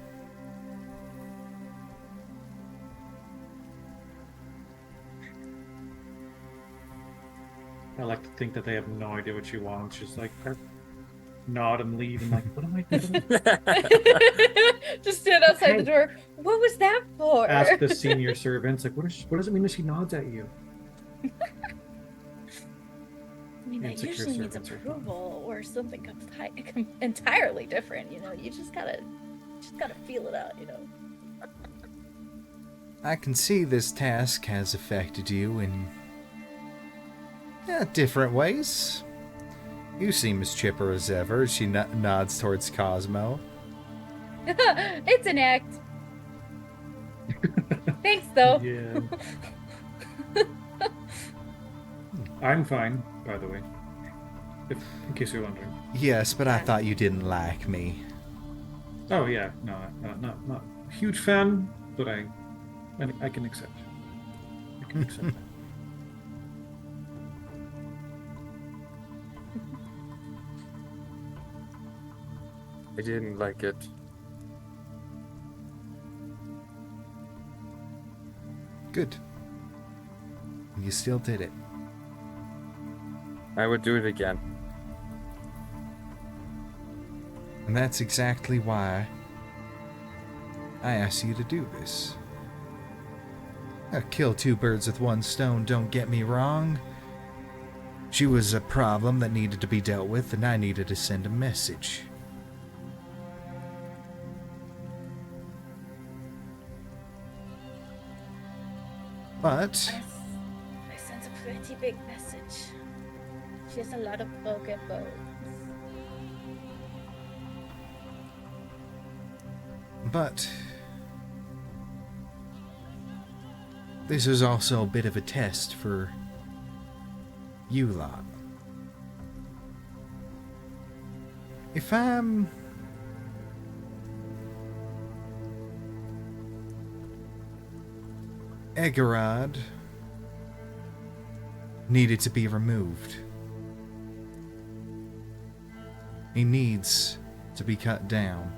I like to think that they have no idea what you want. Just like, nod and leave, and like, what am I doing? Just stand outside the Hey. door. What was that for? Ask the senior servants, like, what does it mean that she nods at you? I mean, that Insecure usually means servants are fine. approval or something entirely different. You just gotta feel it out. I can see this task has affected you in different ways. You seem as chipper as ever. She nods towards Cosmo. It's an act. Thanks, though. Yeah. I'm fine, by the way. In case you're wondering. Yes, but I thought you didn't like me. Oh yeah, no, not a huge fan, but I can accept. I can accept that. I didn't like it. Good. You still did it. I would do it again. And that's exactly why I asked you to do this. Kill two birds with one stone, don't get me wrong. She was a problem that needed to be dealt with, and I needed to send a message. But I sent a pretty big message. She has a lot of broken bones. this is also a bit of a test for you lot. If I'm Egharod needed to be removed. He needs to be cut down.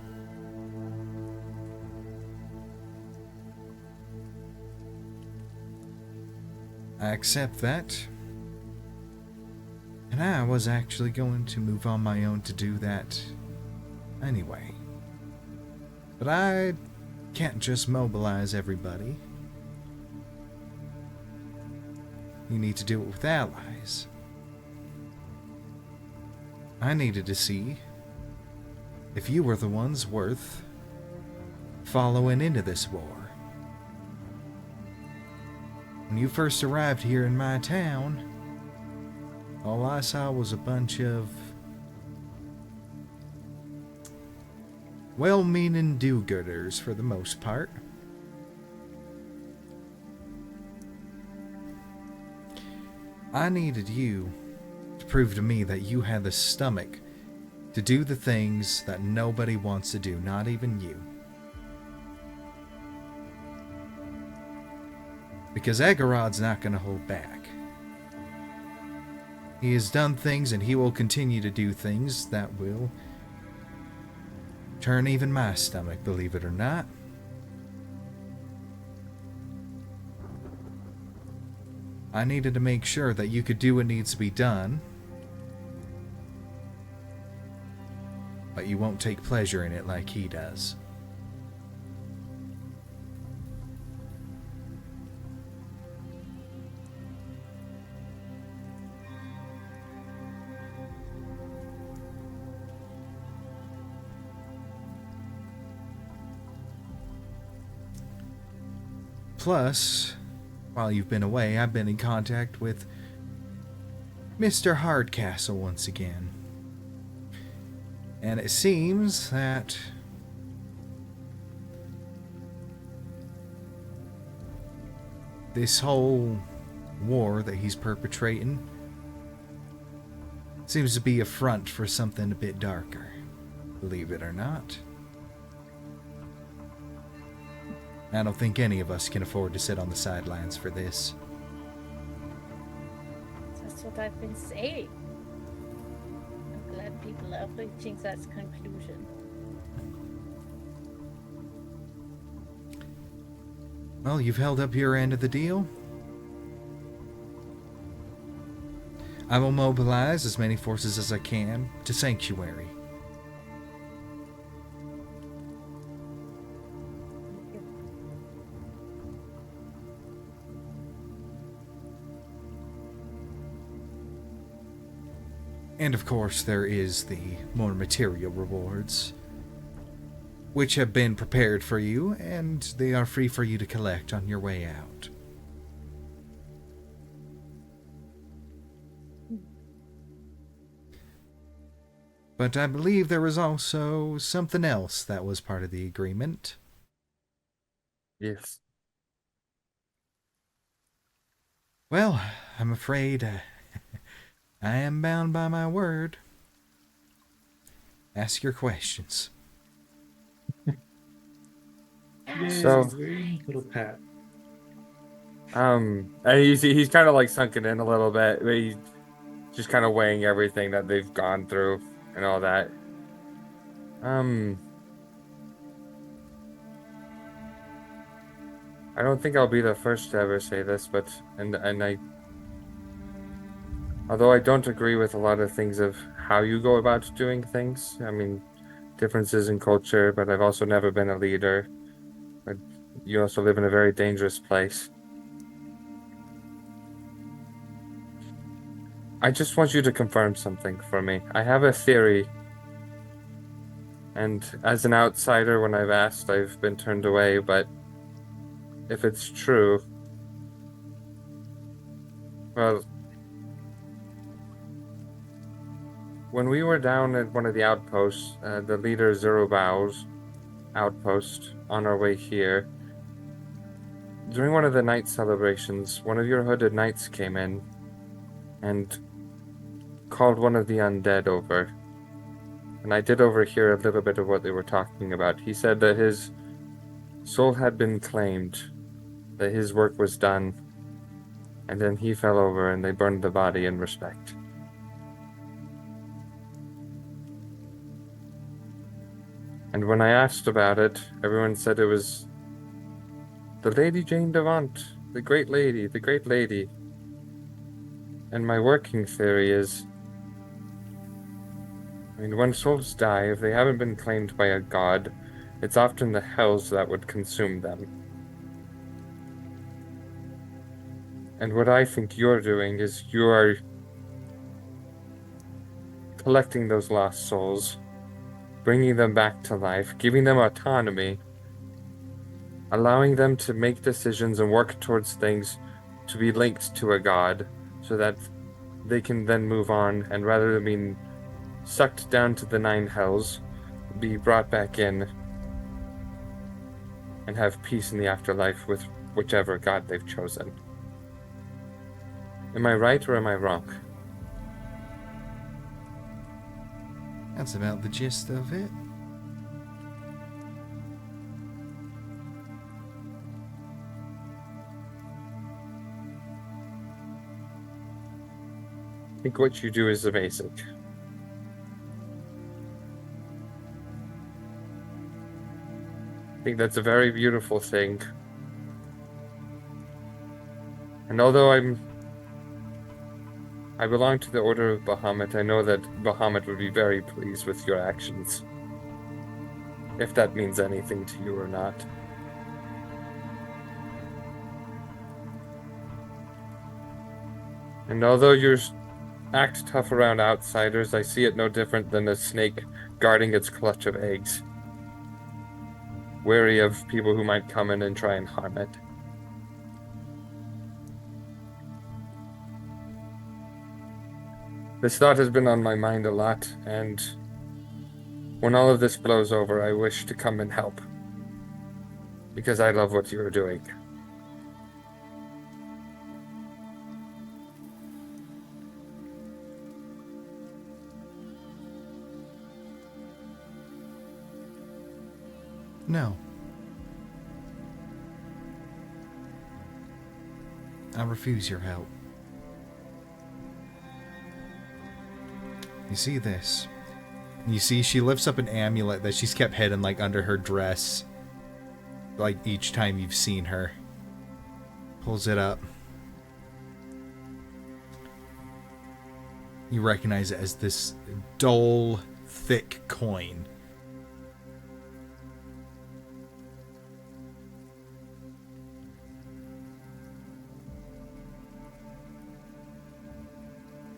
I accept that. And I was actually going to move on my own to do that anyway. But I can't just mobilize everybody. You need to do it with allies. I needed to see if you were the ones worth following into this war. When you first arrived here in my town, all I saw was a bunch of well-meaning do-gooders for the most part. I needed you to prove to me that you had the stomach to do the things that nobody wants to do, not even you. Because Egharod's not going to hold back. He has done things and he will continue to do things that will turn even my stomach, believe it or not. I needed to make sure that you could do what needs to be done, but you won't take pleasure in it like he does. Plus, while you've been away, I've been in contact with Mr. Hardcastle once again. And it seems that this whole war that he's perpetrating seems to be a front for something a bit darker, believe it or not. I don't think any of us can afford to sit on the sidelines for this. That's what I've been saying. I'm glad people are reaching that conclusion. Well, you've held up your end of the deal. I will mobilize as many forces as I can to Sanctuary. And of course, there is the more material rewards, which have been prepared for you, and they are free for you to collect on your way out. But I believe there was also something else that was part of the agreement. Yes. Well, I'm afraid I am bound by my word. Ask your questions. Yay, So- little pat. And he's kind of like sunken in a little bit. He's just kind of weighing everything that they've gone through and all that. I don't think I'll be the first to ever say this, but although I don't agree with a lot of things of how you go about doing things, I mean, differences in culture, but I've also never been a leader. But you also live in a very dangerous place. I just want you to confirm something for me. I have a theory, and as an outsider, when I've asked, I've been turned away, but if it's true, well, when we were down at one of the outposts, the leader Zerobow's outpost, on our way here, during one of the night celebrations, one of your hooded knights came in and called one of the undead over. And I did overhear a little bit of what they were talking about. He said that his soul had been claimed, that his work was done, and then he fell over and they burned the body in respect. And when I asked about it, everyone said it was the Lady Jane Duvont, the great lady, the great lady. And my working theory is, I mean, when souls die, if they haven't been claimed by a god, it's often the hells that would consume them. And what I think you're doing is you are collecting those lost souls, bringing them back to life, giving them autonomy, allowing them to make decisions and work towards things to be linked to a god, so that they can then move on, and rather than being sucked down to the nine hells, be brought back in and have peace in the afterlife with whichever god they've chosen. Am I right or am I wrong? That's about the gist of it. I think what you do is amazing. I think that's a very beautiful thing. And although I belong to the Order of Bahamut, I know that Bahamut would be very pleased with your actions. If that means anything to you or not. And although you act tough around outsiders, I see it no different than a snake guarding its clutch of eggs, wary of people who might come in and try and harm it. This thought has been on my mind a lot, and when all of this blows over, I wish to come and help. Because I love what you're doing. No. I refuse your help. You see this? You see she lifts up an amulet that she's kept hidden like under her dress. Like each time you've seen her. Pulls it up. You recognize it as this dull, thick coin.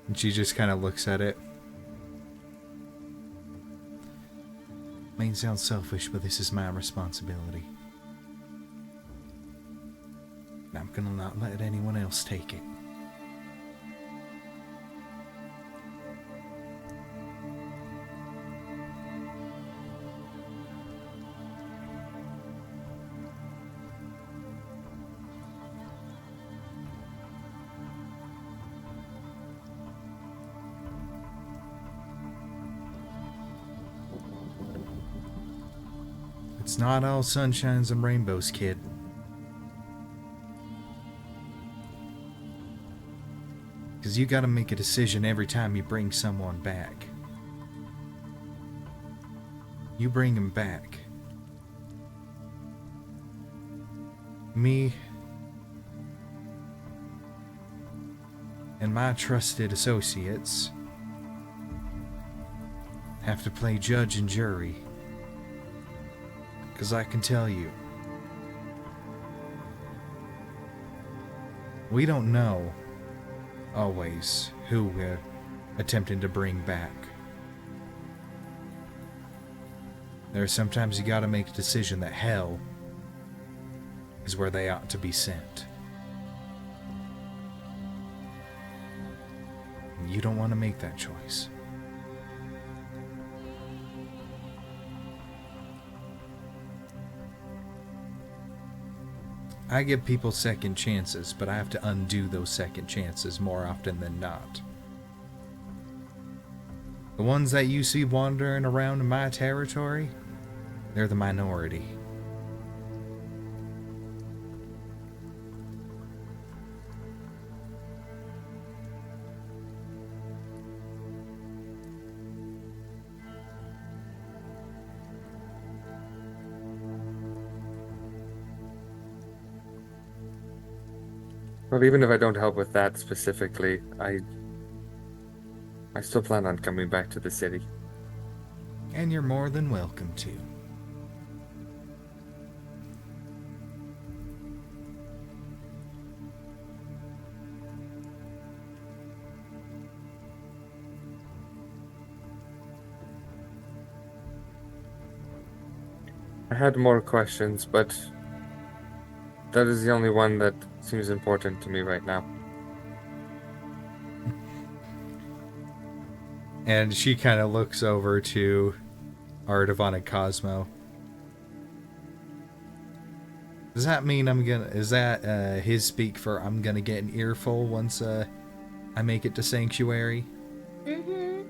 And she just kind of looks at it. May sound selfish, but this is my responsibility. And I'm gonna not let anyone else take it. It's not all sunshines and rainbows, kid. Because you gotta make a decision every time you bring someone back. You bring him back. Me and my trusted associates have to play judge and jury. Because I can tell you, we don't know always who we're attempting to bring back. There are sometimes you gotta make a decision that hell is where they ought to be sent. And you don't want to make that choice. I give people second chances, but I have to undo those second chances more often than not. The ones that you see wandering around in my territory, they're the minority. Well, even if I don't help with that specifically, I still plan on coming back to the city. And you're more than welcome to. I had more questions, but that is the only one that seems important to me right now. And she kind of looks over to Artavan and Cosmo. Does that mean is that his speak for I'm gonna get an earful once I make it to Sanctuary? Mm-hmm.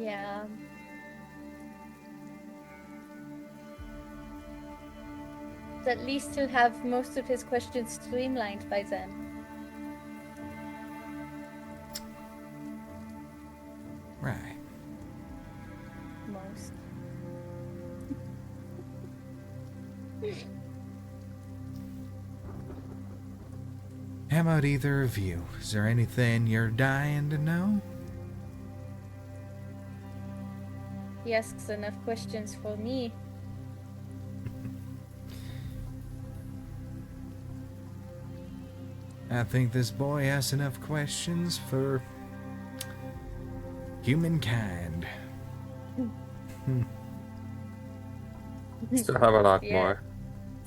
Yeah. At least he'll have most of his questions streamlined by then. Right. Most. How about either of you? Is there anything you're dying to know? He asks enough questions for me. I think this boy has enough questions for humankind. Still have a lot Yeah. more.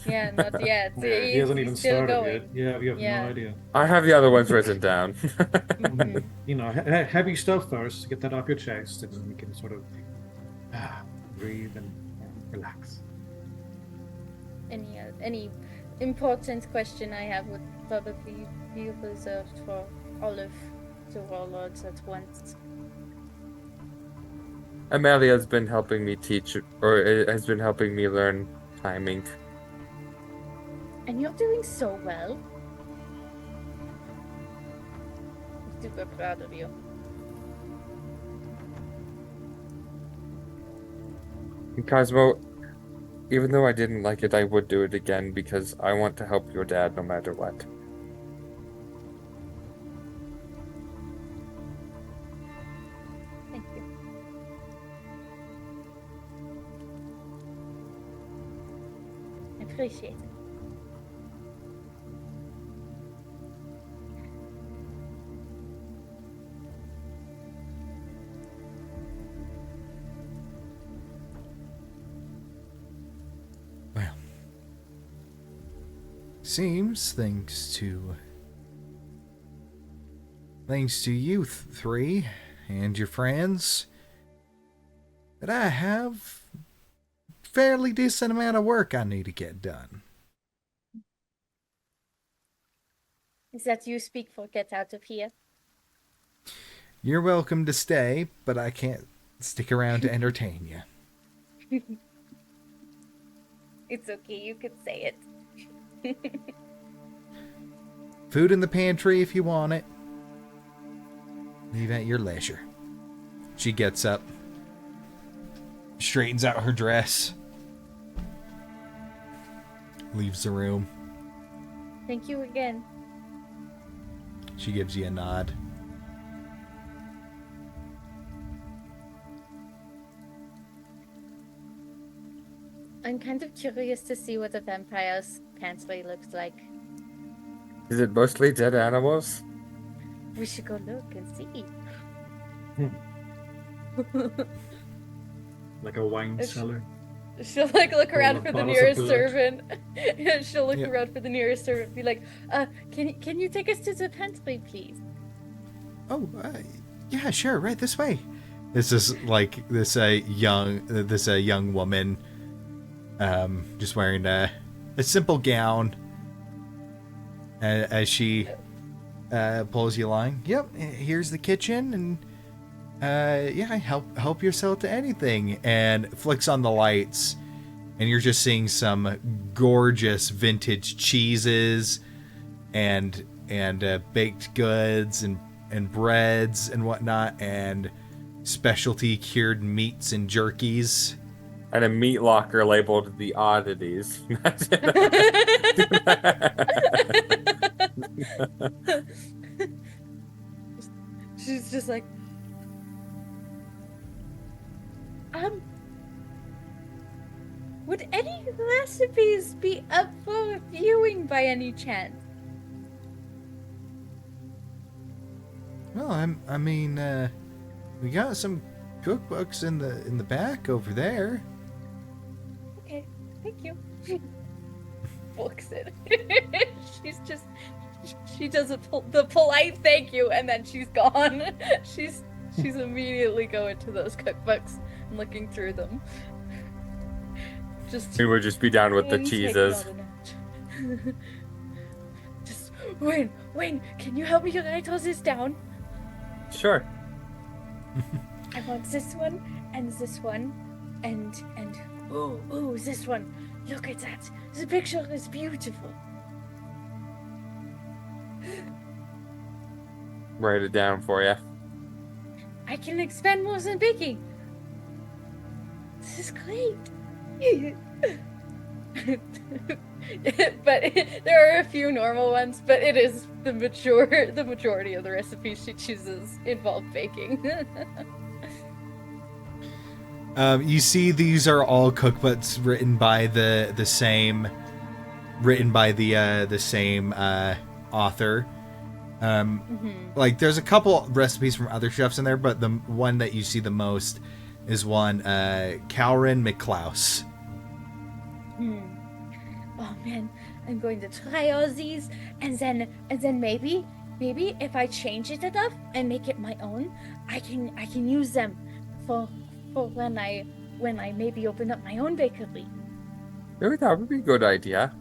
Yeah, not yet. Yeah, he hasn't even still started going. yet. Yeah, we have Yeah. no idea. I have the other ones written down. Mhm. You know, heavy stuff first. Get that off your chest, and then we can sort of breathe and relax. Any important question I have would probably be reserved for all of the warlords at once. Amelia has been helping me teach, or has been helping me learn timing. And you're doing so well. I'm super proud of you. And Cosmo, even though I didn't like it, I would do it again because I want to help your dad no matter what. Appreciate it. Well, seems thanks to you three and your friends that I have fairly decent amount of work I need to get done. Is that you speak for get out of here? You're welcome to stay, but I can't stick around to entertain you. It's okay, you could say it. Food in the pantry if you want it. Leave at your leisure. She gets up, straightens out her dress, leaves the room. Thank you again. She gives you a nod. I'm kind of curious to see what a vampire's pantry looks like. Is it mostly dead animals? We should go look and see. Like a wine It's- cellar. She'll like look Full around of for the bottles of nearest blood. servant. She'll look Yep. around for the nearest servant and be like, can you take us to the pantry, please? Oh, yeah, sure, right this way. This is like this young woman, just wearing a simple gown. As she pulls you along. Yep, here's the kitchen, and yeah, help yourself to anything. And flicks on the lights, and you're just seeing some gorgeous vintage cheeses, and baked goods, and breads and whatnot, and specialty cured meats and jerkies. And a meat locker labeled the oddities. She's just like, would any recipes be up for viewing by any chance? Well, I mean, we got some cookbooks in the back over there. Okay, thank you. Books it. She does the polite thank you, and then she's gone. She's immediately going to those cookbooks and looking through them. Just We would just be down with the Take cheeses. another notch. Just Wayne, can you help me write all this down? Sure. I want this one and this one and ooh, this one. Look at that. The picture is beautiful. Write it down for you. I can expand more than baking. This is great. But there are a few normal ones, but it is the majority of the recipes she chooses involve baking. You see, these are all cookbooks written by the same author. Like, there's a couple recipes from other chefs in there, but the one that you see the most is one Calrin McClouse. Oh man, I'm going to try all these, and then maybe if I change it enough and make it my own, I can use them for when I maybe open up my own bakery. Maybe that would be a good idea.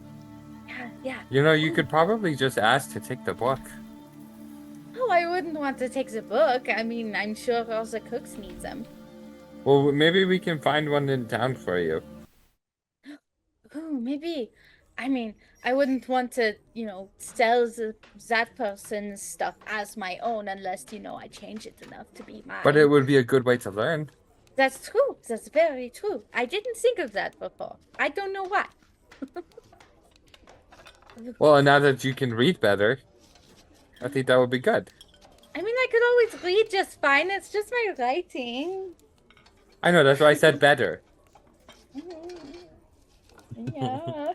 Yeah. You know, you could probably just ask to take the book. Oh, I wouldn't want to take the book. I mean, I'm sure all the cooks need them. Well, maybe we can find one in town for you. Oh, maybe. I mean, I wouldn't want to, sell that person's stuff as my own unless, I change it enough to be mine. But it would be a good way to learn. That's true. That's very true. I didn't think of that before. I don't know why. Well, and now that you can read better, I think that would be good. I mean, I could always read just fine. It's just my writing. I know, that's why I said better. Yeah.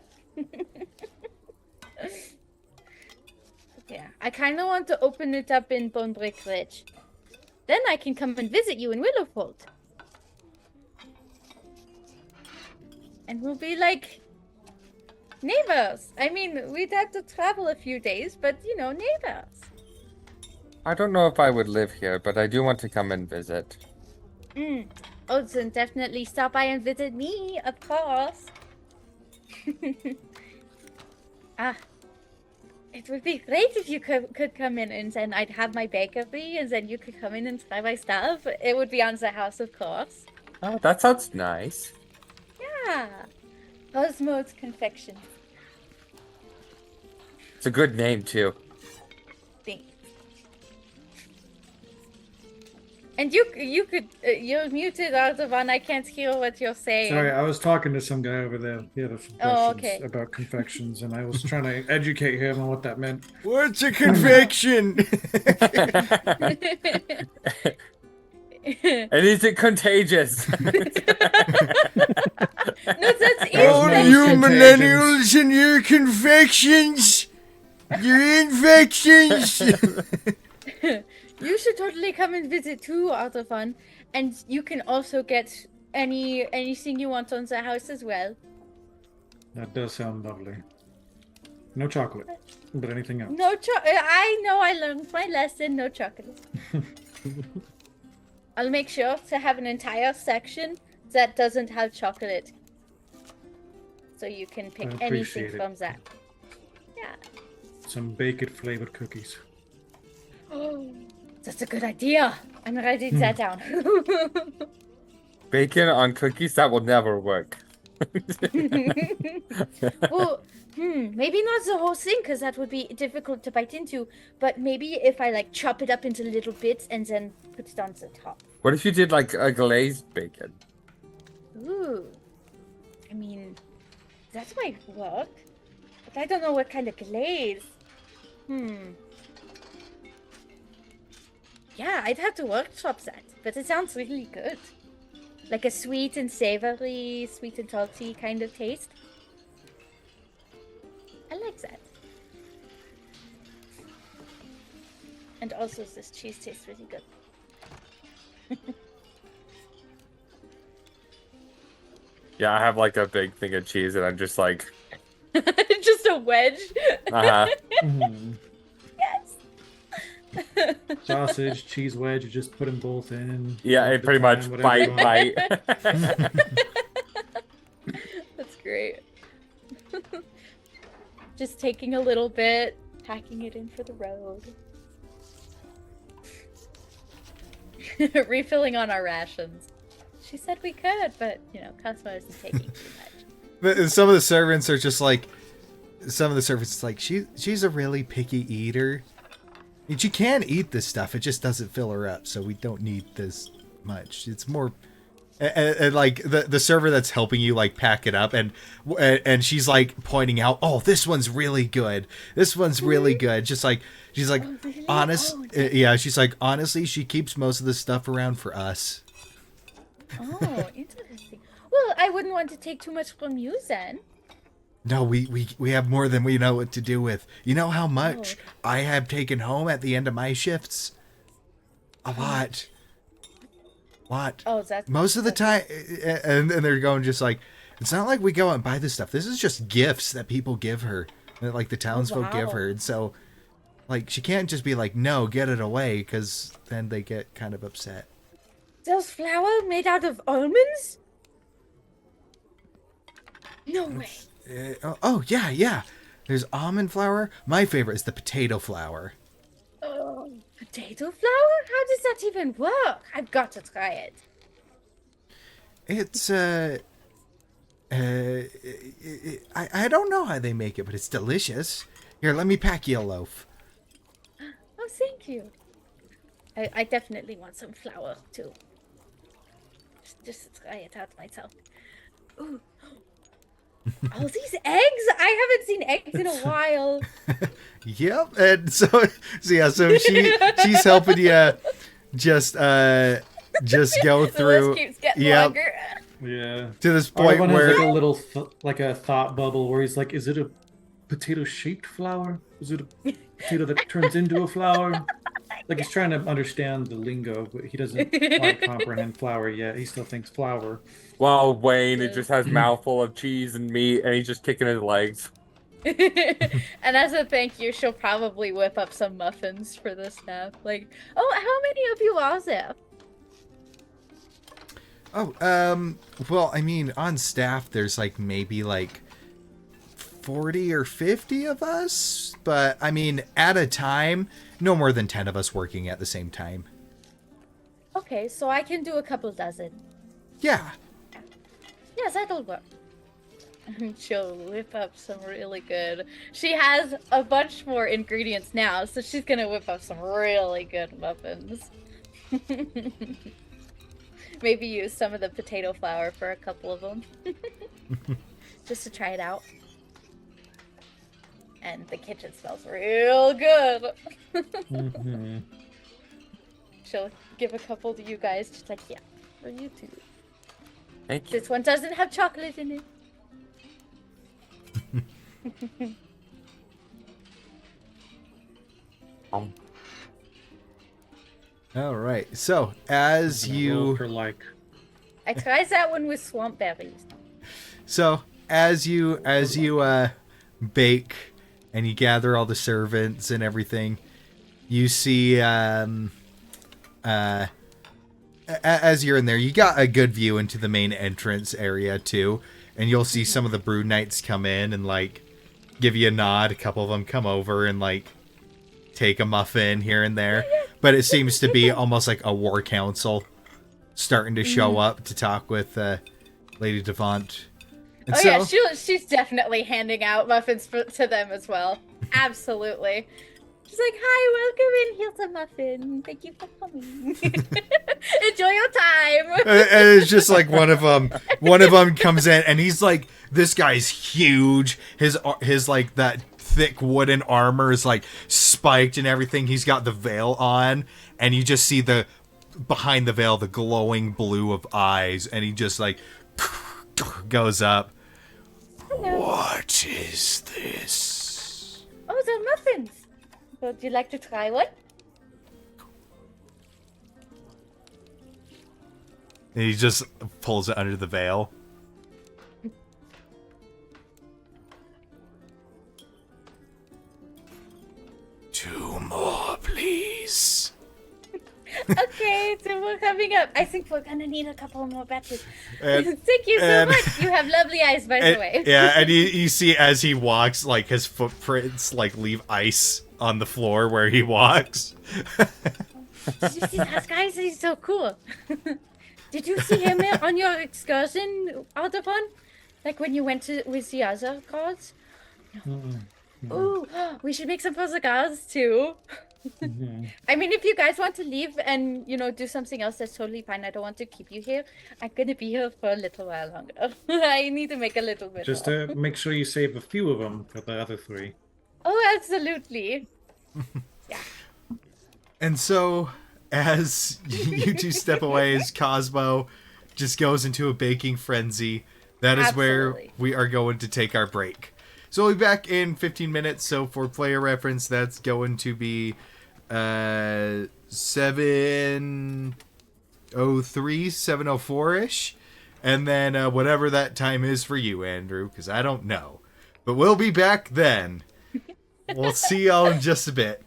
Yeah, I kind of want to open it up in Bonebrick Ridge. Then I can come and visit you in Willowfold. And we'll be like neighbors. I mean, we'd have to travel a few days, but you know, neighbors. I don't know if I would live here, but I do want to come and visit. Oh, then definitely stop by and visit me, of course. It would be great if you could come in, and then I'd have my bakery, and then you could come in and try my stuff. It would be on the house, of course. Oh, that sounds nice. Yeah. Cosmo's Confection. It's a good name, too. Thanks. And you're muted, Artavan. I can't hear what you're saying. Sorry, I was talking to some guy over there. He had a few Oh, questions okay. about confections, and I was trying to educate him on what that meant. What's a confection? And is it contagious? No, that's Oh, instant. you millennials and your confections! Your infections! You should totally come and visit too, Artavan. And you can also get anything you want on the house as well. That does sound lovely. No chocolate, but anything else. No I know I learned my lesson. No chocolate. I'll make sure to have an entire section that doesn't have chocolate. So you can pick I anything appreciate it. from that. Yeah. Some bacon flavored cookies. Oh, that's a good idea. I'm writing that down. Bacon on cookies? That will never work. Well, maybe not the whole thing, because that would be difficult to bite into. But maybe if I like chop it up into little bits and then put it on the top. What if you did like a glazed bacon? Ooh. I mean, that might work. But I don't know what kind of glaze. Yeah, I'd have to workshop that. But it sounds really good. Like a sweet and savory, sweet and salty kind of taste. I like that. And also this cheese tastes really good. Yeah, I have like a big thing of cheese and I'm just like, Just a wedge. uh-huh. Yes. Sausage, cheese wedge, you just put them both in. Yeah, all it the pretty time, much whatever you bite, want. bite. That's great. Just taking a little bit, packing it in for the road. Refilling on our rations. She said we could, but, you know, Cosmo isn't taking too much. But some of the servants are just like, she's a really picky eater. And she can eat this stuff, it just doesn't fill her up, so we don't need this much. It's more, and like the server that's helping you like pack it up, and she's like pointing out, oh, this one's really good. This one's really good. Just like she's like, Oh, really? honest, Oh, yeah. She's like, honestly, she keeps most of the stuff around for us. Oh, interesting. Well, I wouldn't want to take too much from you then. No, we have more than we know what to do with. You know how much okay. I have taken home at the end of my shifts? A lot. Oh, that's Most of the time, and they're going just like, it's not like we go and buy this stuff. This is just gifts that people give her, that like the townsfolk give wow. her. And so, like, she can't just be like, no, get it away, because then they get kind of upset. There's flour made out of almonds? No way. Yeah. There's almond flour. My favorite is the potato flour. Oh, potato flour? How does that even work? I've got to try it. It's I don't know how they make it, but it's delicious. Here, let me pack you a loaf. Oh, thank you. I definitely want some flour too. Just to try it out myself. Ooh. All these eggs? I haven't seen eggs in a while. Yep, and so she's helping you just go The through. list keeps getting Yep. longer. Yeah. To this point Arvon where has like a little like a thought bubble where he's like, "Is it a potato-shaped flower? Is it a potato that turns into a flower?" Like he's trying to understand the lingo, but he doesn't quite comprehend flower yet. He still thinks flower. While Wayne, it just has mouthful of cheese and meat, and he's just kicking his legs. And as a thank you, she'll probably whip up some muffins for the staff. Like, oh, how many of you are there? Oh, well, I mean, on staff, there's like maybe like 40 or 50 of us, but I mean, at a time, no more than 10 of us working at the same time. Okay, so I can do a couple dozen. Yeah. Yes, that'll work. She'll whip up some really good. She has a bunch more ingredients now, so she's gonna whip up some really good muffins. Maybe use some of the potato flour for a couple of them. Just to try it out. And the kitchen smells real good. Mm-hmm. She'll give a couple to you guys, just like, yeah, for you too. Thank you. This one doesn't have chocolate in it. All right. So as you like, I tried that one with swamp berries. so as you bake and you gather all the servants and everything, you see as you're in there, you got a good view into the main entrance area too, and you'll see some of the brood knights come in and like give you a nod. A couple of them come over and like take a muffin here and there, but it seems to be almost like a war council starting to show up to talk with Lady Duvont. And Oh yeah, she's definitely handing out muffins to them as well. Absolutely. She's like, hi, welcome in. Here's a muffin. Thank you for coming. Enjoy your time. And it's just like one of them comes in and he's like, this guy's huge. His like that thick wooden armor is like spiked and everything. He's got the veil on and you just see behind the veil the glowing blue of eyes, and he just like goes up. Hello. What is this? Oh, they're muffins. Would you like to try one? And he just pulls it under the veil. Two more, please. Okay, so we're coming up. I think we're gonna need a couple more batches. And- Thank you so and- much. You have lovely eyes, by the way. Yeah, and you see as he walks, like his footprints like leave ice on the floor where he walks. Did you see that guy? He's so cool. Did you see him on your excursion, Audubon? Like when you went with the other guards? Ooh, we should make some for the guards too. I mean, if you guys want to leave and, do something else, that's totally fine. I don't want to keep you here. I'm gonna be here for a little while longer. I need to make a little bit just more. to make sure you save a few of them for the other three. Oh, absolutely. And so, as you two step away, as Cosmo just goes into a baking frenzy, that is where Absolutely. we are going to take our break. So we'll be back in 15 minutes. So for player reference, that's going to be 7:03, 7:04-ish. And then whatever that time is for you, Andrew, because I don't know. But we'll be back then. We'll see y'all in just a bit.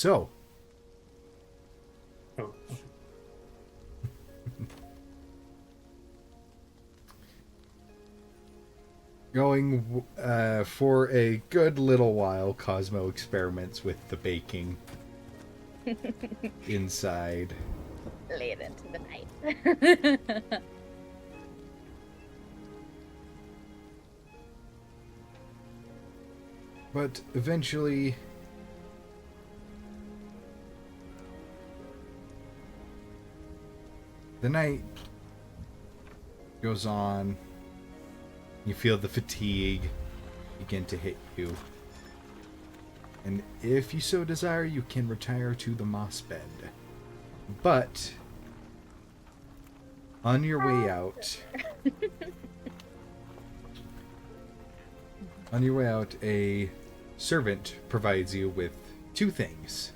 So, Oh, going for a good little while, Cosmo experiments with the baking inside. Late into the night. But eventually, the night goes on. You feel the fatigue begin to hit you. And if you so desire, you can retire to the moss bed. But on your way out, a servant provides you with two things.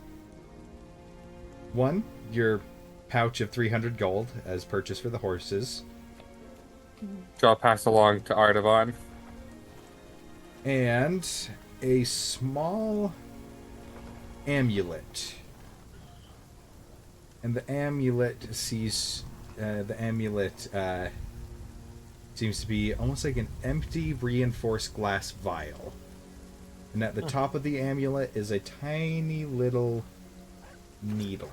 One, your pouch of 300 gold as purchase for the horses. Which I'll pass along to Artavan. And a small amulet. And the amulet seems to be almost like an empty reinforced glass vial. And at the top of the amulet is a tiny little needle.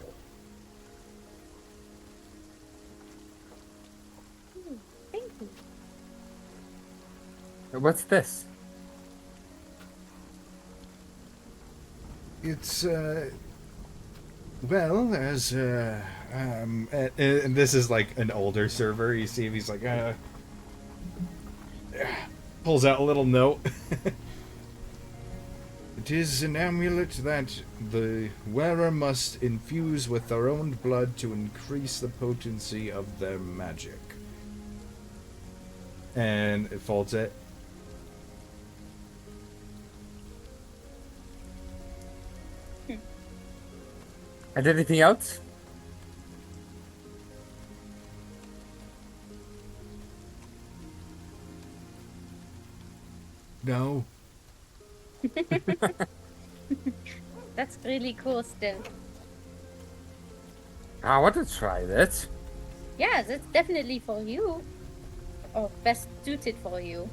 Thank you. What's this? It's Well, as and this is like an older server. You see him, he's like, pulls out a little note. It is an amulet that the wearer must infuse with their own blood to increase the potency of their magic. And it folds it. And anything else? No. That's really cool still. I want to try this. Yeah, that's definitely for you. Or best suited for you.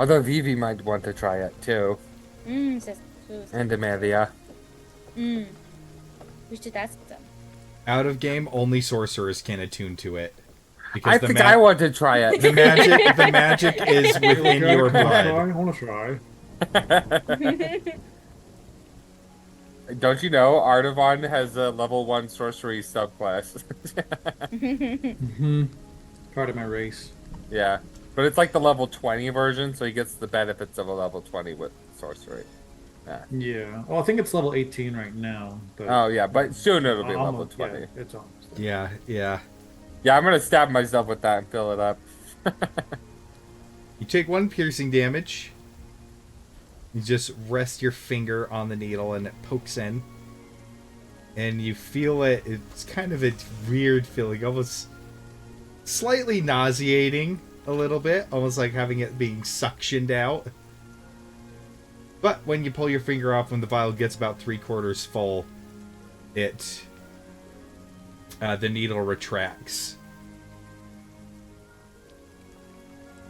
Although Vivi might want to try it too. That's true. And Amelia. We should ask them. Out of game, only sorcerers can attune to it. I think I want to try it. The magic is within your blood. I want to try. Don't you know, Artavon has a level 1 sorcery subclass. Part of my race. Yeah, but it's like the level 20 version, so he gets the benefits of a level 20 with sorcery. Yeah. Well, I think it's level 18 right now. But Oh yeah, but soon it'll be level almost, 20. Yeah, it's almost. Yeah. Yeah, I'm gonna stab myself with that and fill it up. You take 1 piercing damage. You just rest your finger on the needle and it pokes in. And you feel it. It's kind of a weird feeling, almost slightly nauseating a little bit, almost like having it being suctioned out. But when you pull your finger off, when the vial gets about 3/4 full, the needle retracts.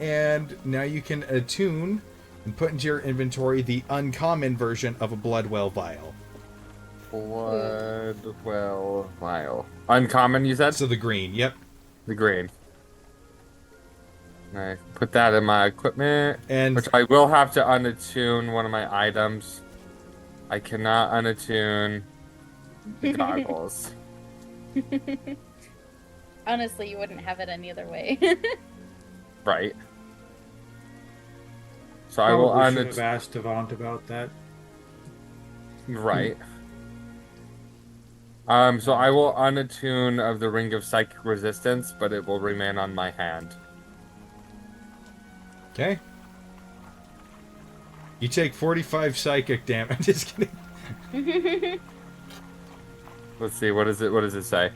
And now you can attune and put into your inventory the uncommon version of a Bloodwell vial. Bloodwell vial. Uncommon, you said? So the green, yep. The green. I put that in my equipment, And which I will have to unattune one of my items. I cannot unattune the goggles. Honestly, you wouldn't have it any other way. Right. So I will Probably should have unattune. asked Duvont about that. Right. So I will unattune of the Ring of Psychic Resistance, but it will remain on my hand. okay. You take 45 psychic damage. Just kidding. Let's see, what does it say?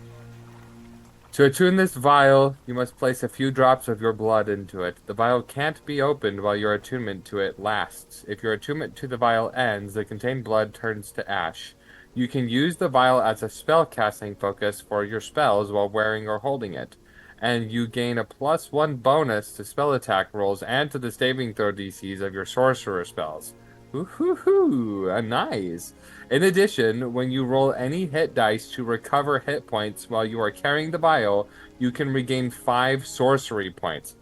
To attune this vial, you must place a few drops of your blood into it. The vial can't be opened while your attunement to it lasts. If your attunement to the vial ends, the contained blood turns to ash. You can use the vial as a spell casting focus for your spells while wearing or holding it. And you gain a +1 bonus to spell attack rolls and to the saving throw DCs of your sorcerer spells. Woohoo! Nice! In addition, when you roll any hit dice to recover hit points while you are carrying the vial, you can regain 5 sorcery points.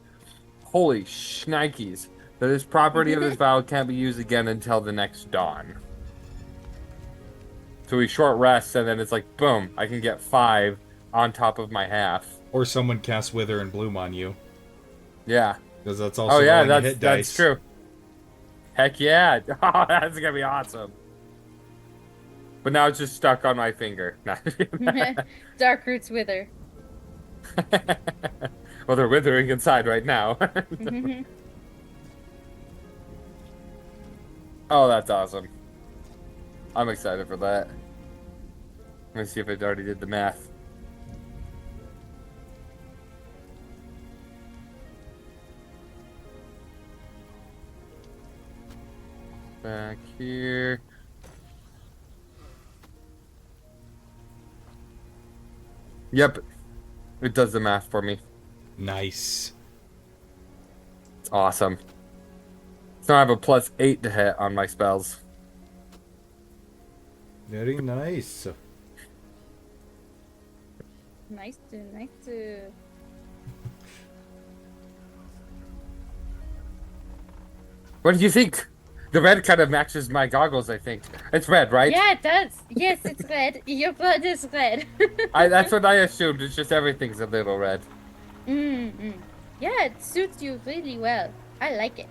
Holy shnikes! This property of this vial can't be used again until the next dawn. So we short rest, and then it's like, boom, I can get 5 on top of my half. Or someone casts Wither and Bloom on you. Yeah. Because that's also Oh yeah, rolling hit that's dice. true. Heck yeah! Oh, that's gonna be awesome. But now it's just stuck on my finger. Dark roots wither. Well, they're withering inside right now. Oh, that's awesome. I'm excited for that. Let me see if it already did the math. Back here. Yep. It does the math for me. Nice. It's awesome. So I have a +8 to hit on my spells. Very nice. Nice. What do you think? The red kind of matches my goggles, I think. It's red, right? Yeah, it does. Yes, it's red. Your blood is red. That's what I assumed. It's just everything's a little red. Mm-mm. Yeah, it suits you really well. I like it.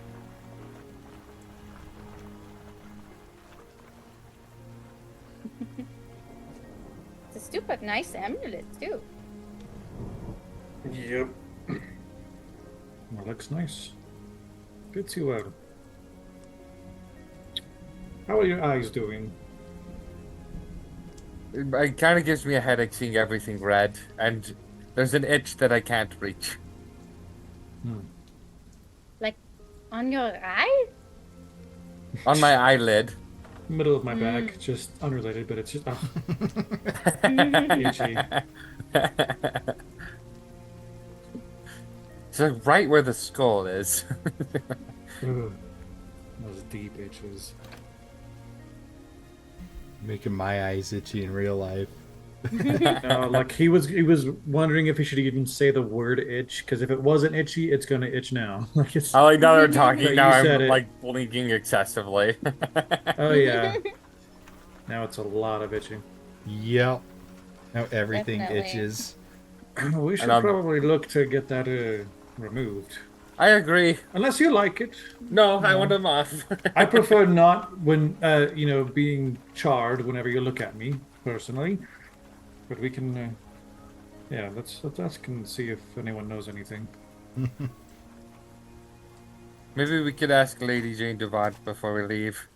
It's a super nice amulet, too. Yep. That looks nice. Fits you well. How are your eyes doing? It kind of gives me a headache seeing everything red, and there's an itch that I can't reach. Like, on your eye? On my eyelid. Middle of my back, just unrelated, but it's just itchy. It's like right where the skull is. Ugh. Those deep itches. Making my eyes itchy in real life. No, like he was wondering if he should even say the word itch, because if it wasn't itchy, it's gonna itch now. Like it's. I like now they're But talking. you Now I'm said it. like blinking excessively. Oh yeah. Now it's a lot of itching. Yep. Now everything Definitely. itches. We should I'm- probably look to get that removed. I agree. Unless you like it. No, I want them off. I prefer not when being charred whenever you look at me, personally. But we can let's ask and see if anyone knows anything. Maybe we could ask Lady Jane Duvont before we leave.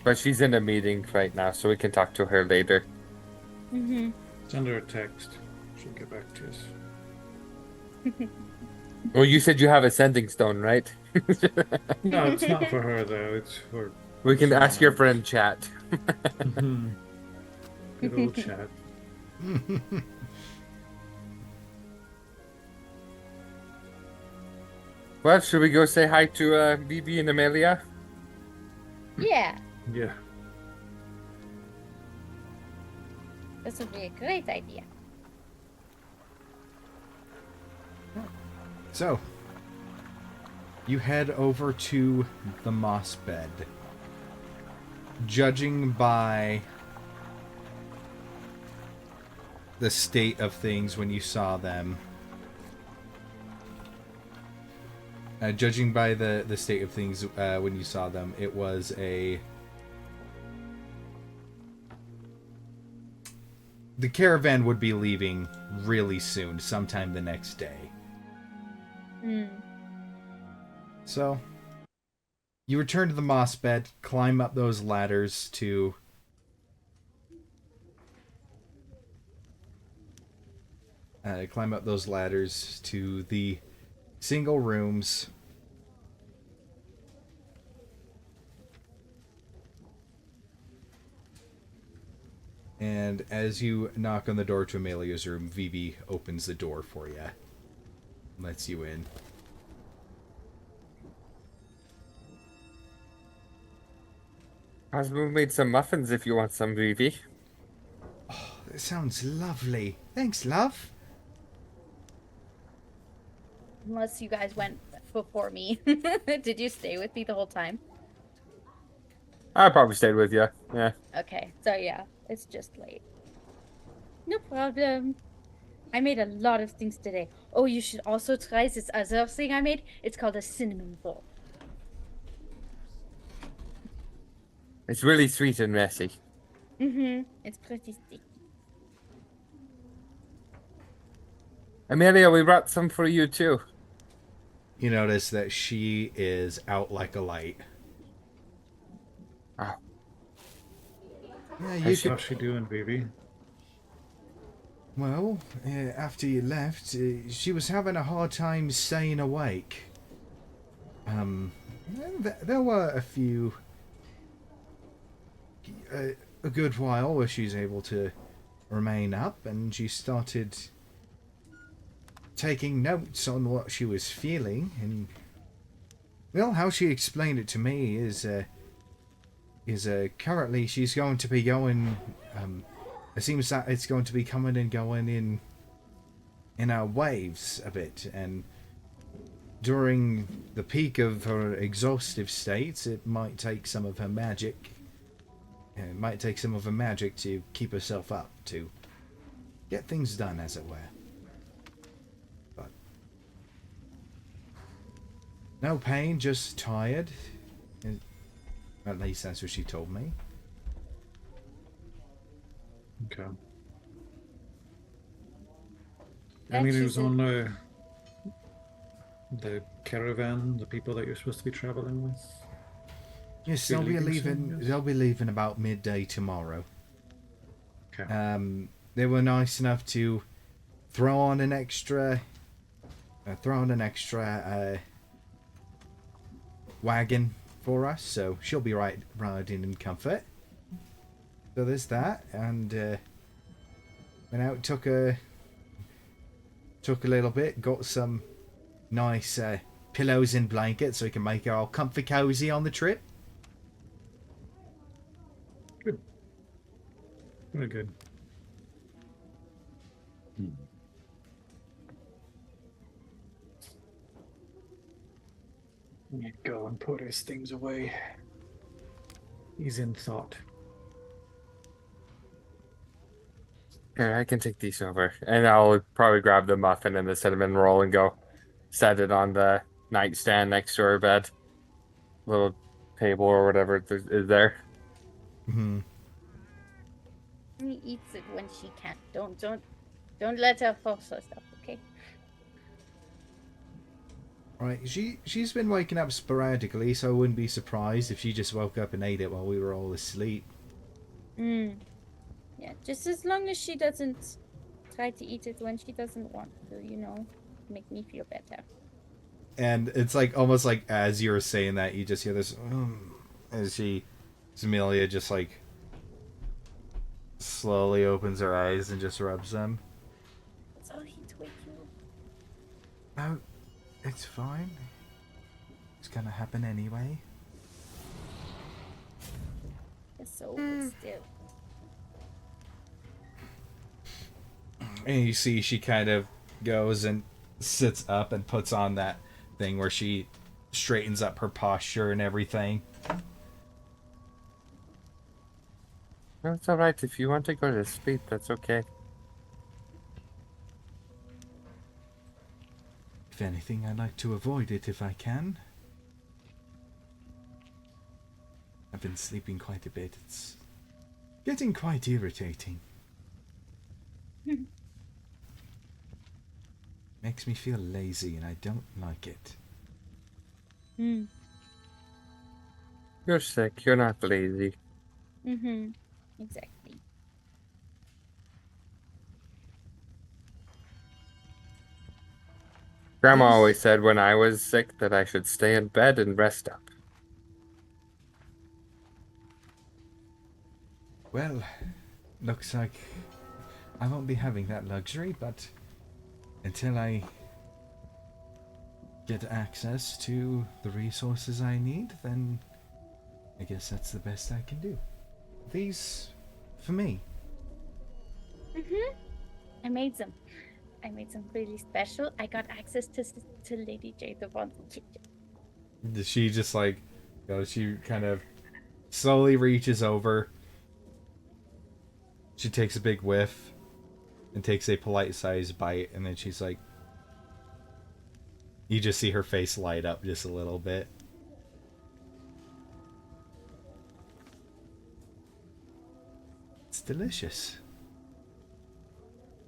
But she's in a meeting right now, so we can talk to her later. Mm-hmm. Send her a text. She'll get back to us. Well, you said you have a sending stone, right? No, it's not for her though. It's for We can ask your friend Chat. good old chat. Well, should we go say hi to Bibi and Amelia? Yeah, Yeah. this would be a great idea. So, you head over to the moss bed. Judging by the state of things when you saw them, judging by the state of things when you saw them, it was the caravan would be leaving really soon, sometime the next day. So, you return to the moss bed, climb up those ladders to the single rooms. And as you knock on the door to Amelia's room, Vivi opens the door for you. Lets you in. Husband made some muffins if you want some, Vivi. That sounds lovely. Thanks, love. Unless you guys went before me. Did you stay with me the whole time? I probably stayed with you. Yeah. Okay, so yeah, it's just late. No problem. I made a lot of things today. Oh, you should also try this other thing I made. It's called a cinnamon roll. It's really sweet and messy. Mm-hmm. It's pretty sticky. Amelia, we brought some for you too. You notice that she is out like a light. Oh. Yeah, How's she doing, baby? Well, after you left, she was having a hard time staying awake. There were a few... a good while where she's able to remain up, and she started taking notes on what she was feeling, and... Well, how she explained it to me is currently she's going to be going... it seems that it's going to be coming and going in waves a bit, and during the peak of her exhaustive states, it might take some of her magic. It might take some of her magic to keep herself up, to get things done, as it were. But no pain, just tired. At least that's what she told me. Okay. I That mean, it she's was a- on the caravan, the people that you're supposed to be traveling with. Yes, You're they'll be leaving leaving. soon, yes? They'll be leaving about midday tomorrow. Okay. They were nice enough to throw on an extra wagon for us, so she'll be riding in comfort. So there's that, and went out, took a little bit, got some nice pillows and blankets so we can make it all comfy cozy on the trip. Good. Very good. You go and put his things away. He's in thought. Here, I can take these over, and I'll probably grab the muffin and the cinnamon roll and go set it on the nightstand next to her bed, little table or whatever is there. Mm-hmm. She eats it when she can. Don't let her force herself, okay? Right, she's been waking up sporadically, so I wouldn't be surprised if she just woke up and ate it while we were all asleep. Yeah, just as long as she doesn't try to eat it when she doesn't want to, make me feel better. And it's like almost like as you're saying that, you just hear this as Amelia just like slowly opens her eyes and just rubs them. Sorry to wake you. No, it's fine. It's gonna happen anyway. So, but still. And you see she kind of goes and sits up and puts on that thing where she straightens up her posture and everything. No, it's all right. If you want to go to sleep, that's okay. If anything, I'd like to avoid it if I can. I've been sleeping quite a bit. It's getting quite irritating. Makes me feel lazy and I don't like it. You're sick. You're not lazy. Exactly. Grandma always said when I was sick that I should stay in bed and rest up. Well, looks like I won't be having that luxury, but until I get access to the resources I need, then I guess that's the best I can do. These, for me. I made some really special. I got access to Lady Duvont. She just like, she kind of slowly reaches over. She takes a big whiff and takes a polite sized bite, and then she's like, you just see her face light up just a little bit. It's delicious.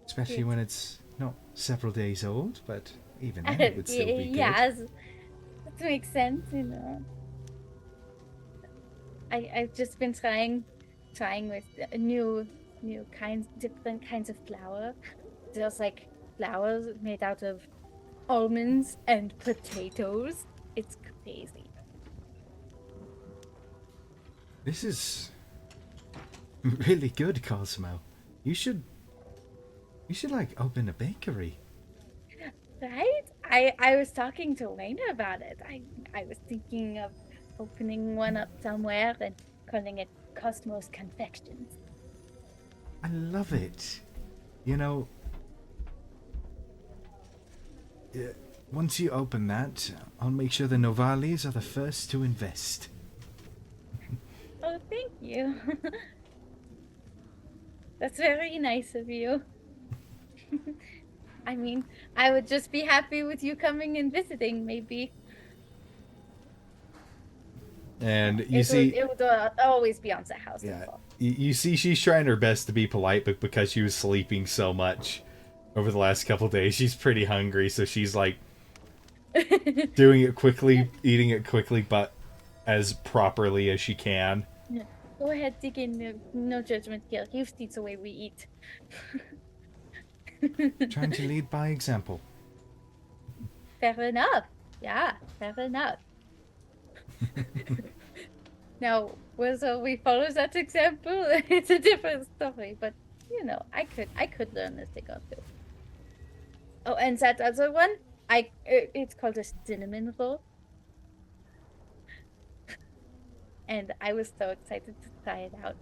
Especially when it's not several days old, but even then it would still be good. Yes, that makes sense, I've just been trying with different kinds of flour. There's like flour made out of almonds and potatoes. It's crazy. This is really good, Cosmo. You should like open a bakery. Right? I was talking to Wayne about it. I was thinking of opening one up somewhere and calling it Cosmos Confections. I love it. You know, once you open that, I'll make sure the Novalis are the first to invest. Oh, thank you. That's very nice of you. I mean, I would just be happy with you coming and visiting, maybe. And It would always be on the house. yeah, you see she's trying her best to be polite, but because she was sleeping so much over the last couple days, she's pretty hungry, so she's like doing it quickly, eating it quickly, but as properly as she can. Go ahead, dig in. No judgment here. You've the way we eat. Trying to lead by example. Fair enough. Yeah, fair enough. Now, whether we follow that example, it's a different story. But you know, I could learn a thing or two. Oh, and that other one, it's called a cinnamon roll. And I was so excited to try it out.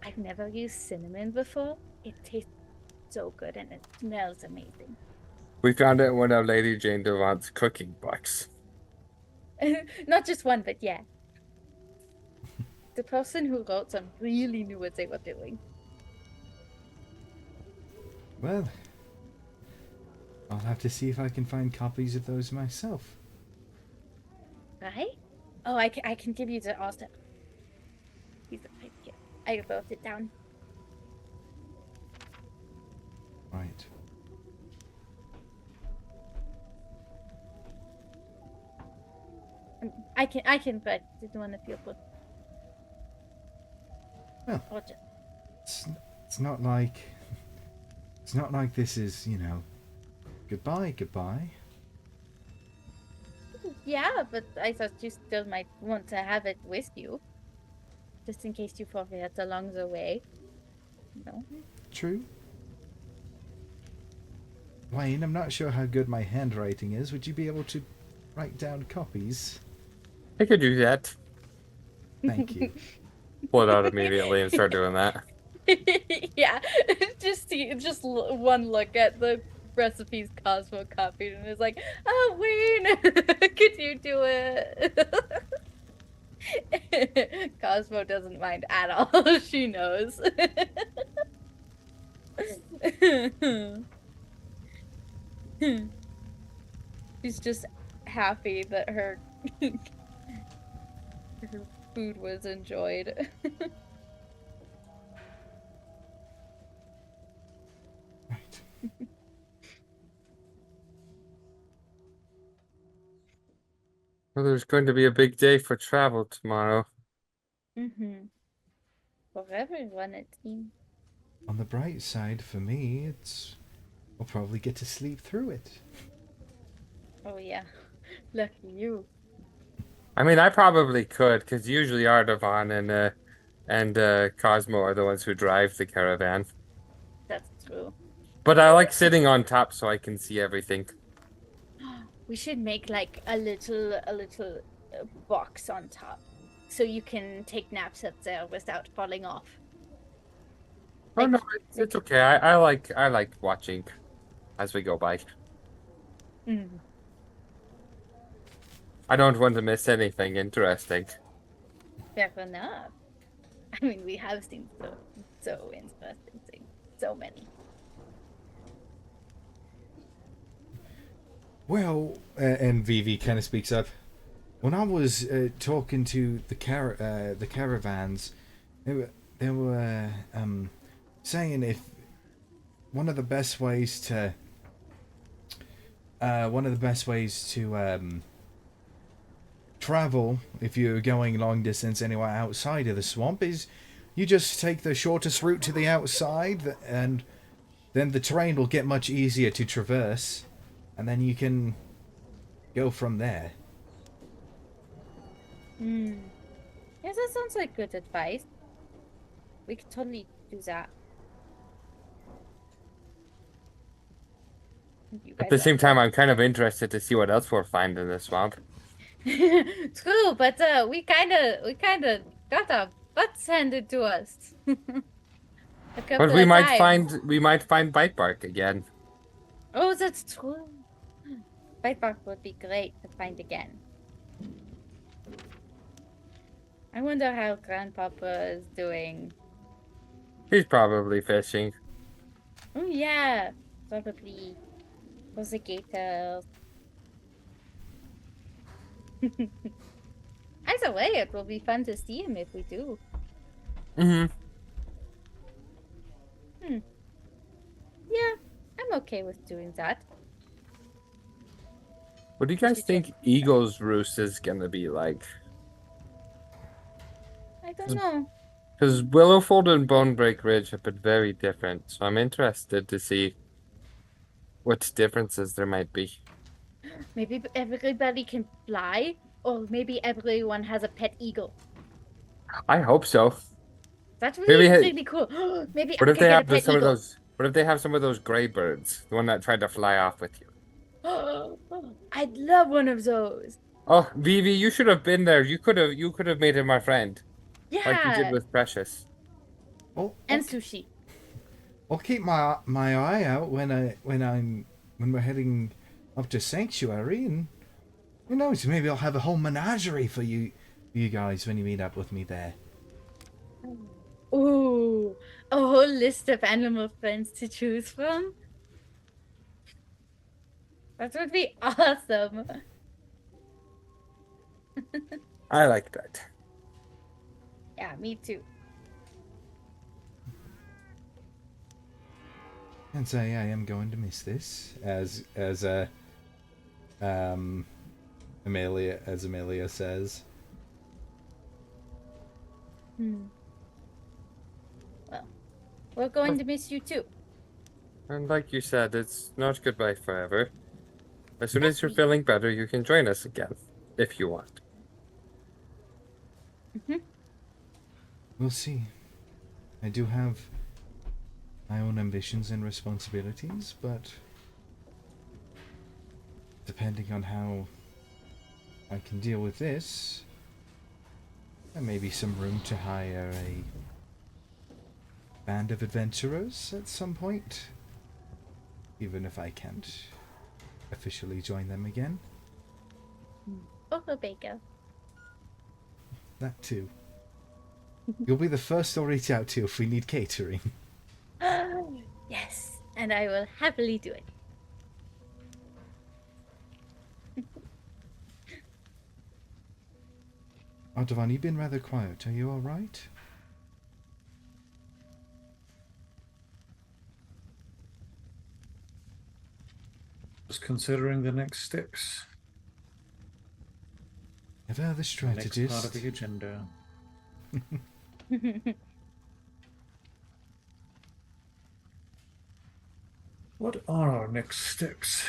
I've never used cinnamon before. It tastes so good and it smells amazing. We found it in one of Lady Jane Duvont's cooking books. Not just one, but yeah. The person who wrote them really knew what they were doing. Well, I'll have to see if I can find copies of those myself. Right? Oh, I can give you the author. He's right here. I wrote it down. Right. I can write the one if you put. Well, Or just, it's not like this is, you know, goodbye. yeah, but I thought you still might want to have it with you. Just in case you forget along the way. No? True. Wayne, I'm not sure how good my handwriting is. Would you be able to write down copies? I could do that. Thank you. Pull it out immediately and start doing that. Yeah, just one look at the recipes Cosmo copied and it's like, oh Wayne, could you do it? Cosmo doesn't mind at all. She knows. She's just happy that her food was enjoyed. Right. Well, there's going to be a big day for travel tomorrow. For everyone, it seems. On the bright side, for me, I'll probably get to sleep through it. Oh yeah, lucky you. I mean, I probably could, because usually Ardavan and Cosmo are the ones who drive the caravan. That's true. But I like sitting on top so I can see everything. We should make like a little box on top, so you can take naps up there without falling off. Oh Like- no, it's okay. I like watching as we go by. Mm. I don't want to miss anything interesting. Fair enough. I mean, we have seen so interesting things, so many. Well, and Vivi kind of speaks up. When I was talking to the caravans, they were saying if one of the best ways to travel if you're going long distance anywhere outside of the swamp is you just take the shortest route to the outside, and then the terrain will get much easier to traverse, and then you can go from there. Yeah, that sounds like good advice. We could totally do that. You At guys the same time, I'm kind of interested to see what else we'll find in the swamp. True, but we kind of got our butts handed to us. A couple But we of might times. find bite bark again. Oh, that's true. Bite bark would be great to find again. I wonder how Grandpapa is doing. He's probably fishing. Oh yeah, probably was a gator. Either way, it will be fun to see him if we do. Mm-hmm. Yeah, I'm okay with doing that. What do you guys think Eagle's Roost is gonna be like? I don't know. Because Willowfold and Bonebreak Ridge have been very different, so I'm interested to see what differences there might be. Maybe everybody can fly, or maybe everyone has a pet eagle. I hope so. That's Maybe really cool. Maybe What I if could they get a have pet some of eagle. those? What if they have some of those gray birds, the one that tried to fly off with you? I'd love one of those. Oh, Vivi, you should have been there. You could have made him my friend, like you did Yeah, with Precious. Oh, and okay. sushi. I'll keep my eye out when we're heading up to Sanctuary, and who knows, maybe I'll have a whole menagerie for you guys when you meet up with me there. Ooh, a whole list of animal friends to choose from. That would be awesome. I like that. Yeah, me too. And so yeah, I am going to miss this as Amelia says. Well, we're going to miss you too. And like you said, it's not goodbye forever. As soon as you're feeling better, you can join us again, if you want. We'll see. I do have my own ambitions and responsibilities, but depending on how I can deal with this, there may be some room to hire a band of adventurers at some point, even if I can't officially join them again. Or a baker. That too. You'll be the first to reach out to if we need catering. Yes, and I will happily do it. Artavan, you've been rather quiet. Are you alright? Just considering the next steps. Ever the The next strategist? part of the agenda. What are our next steps?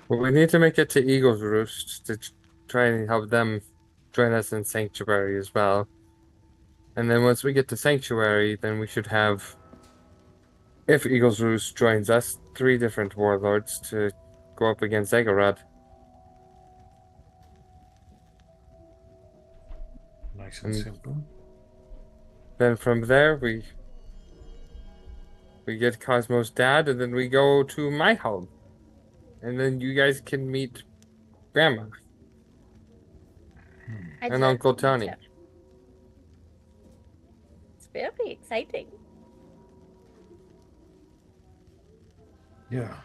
Well, we need to make it to Eagle's Roost to try and help them join us in Sanctuary as well. And then once we get to Sanctuary, then we should have, if Eagle's Roost joins us, 3 different warlords to go up against Egharod. Nice and simple. Then from there, we get Cosmo's dad, and then we go to my home. And then you guys can meet Grandma I'd and love Uncle to meet Tony. her. It's very exciting. Yeah.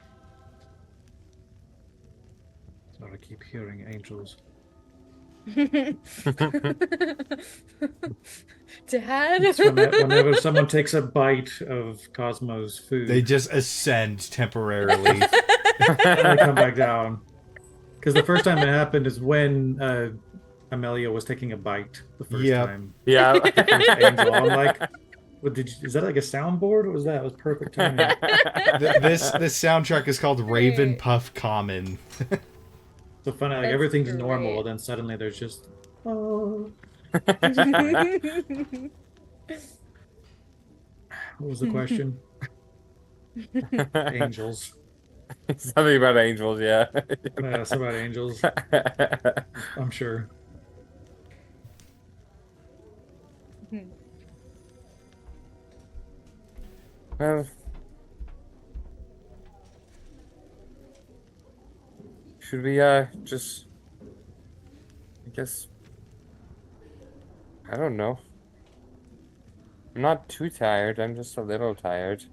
So I keep hearing angels. Dad. It's whenever someone takes a bite of Cosmo's food, They just ascend temporarily. and they come back down. Because the first time it happened is when Amelia was taking a bite the first Yep. time. Yeah. First angel. I'm like, what is that like a soundboard? What was that? It was perfect timing. This soundtrack is called Raven Puff Common. So funny, like That's everything's great. normal, then suddenly there's just oh. What was the question? Angels. Something about angels, yeah. Yeah, it's about angels. I'm sure. Well, Should we just, I guess, I don't know. I'm not too tired. I'm just a little tired.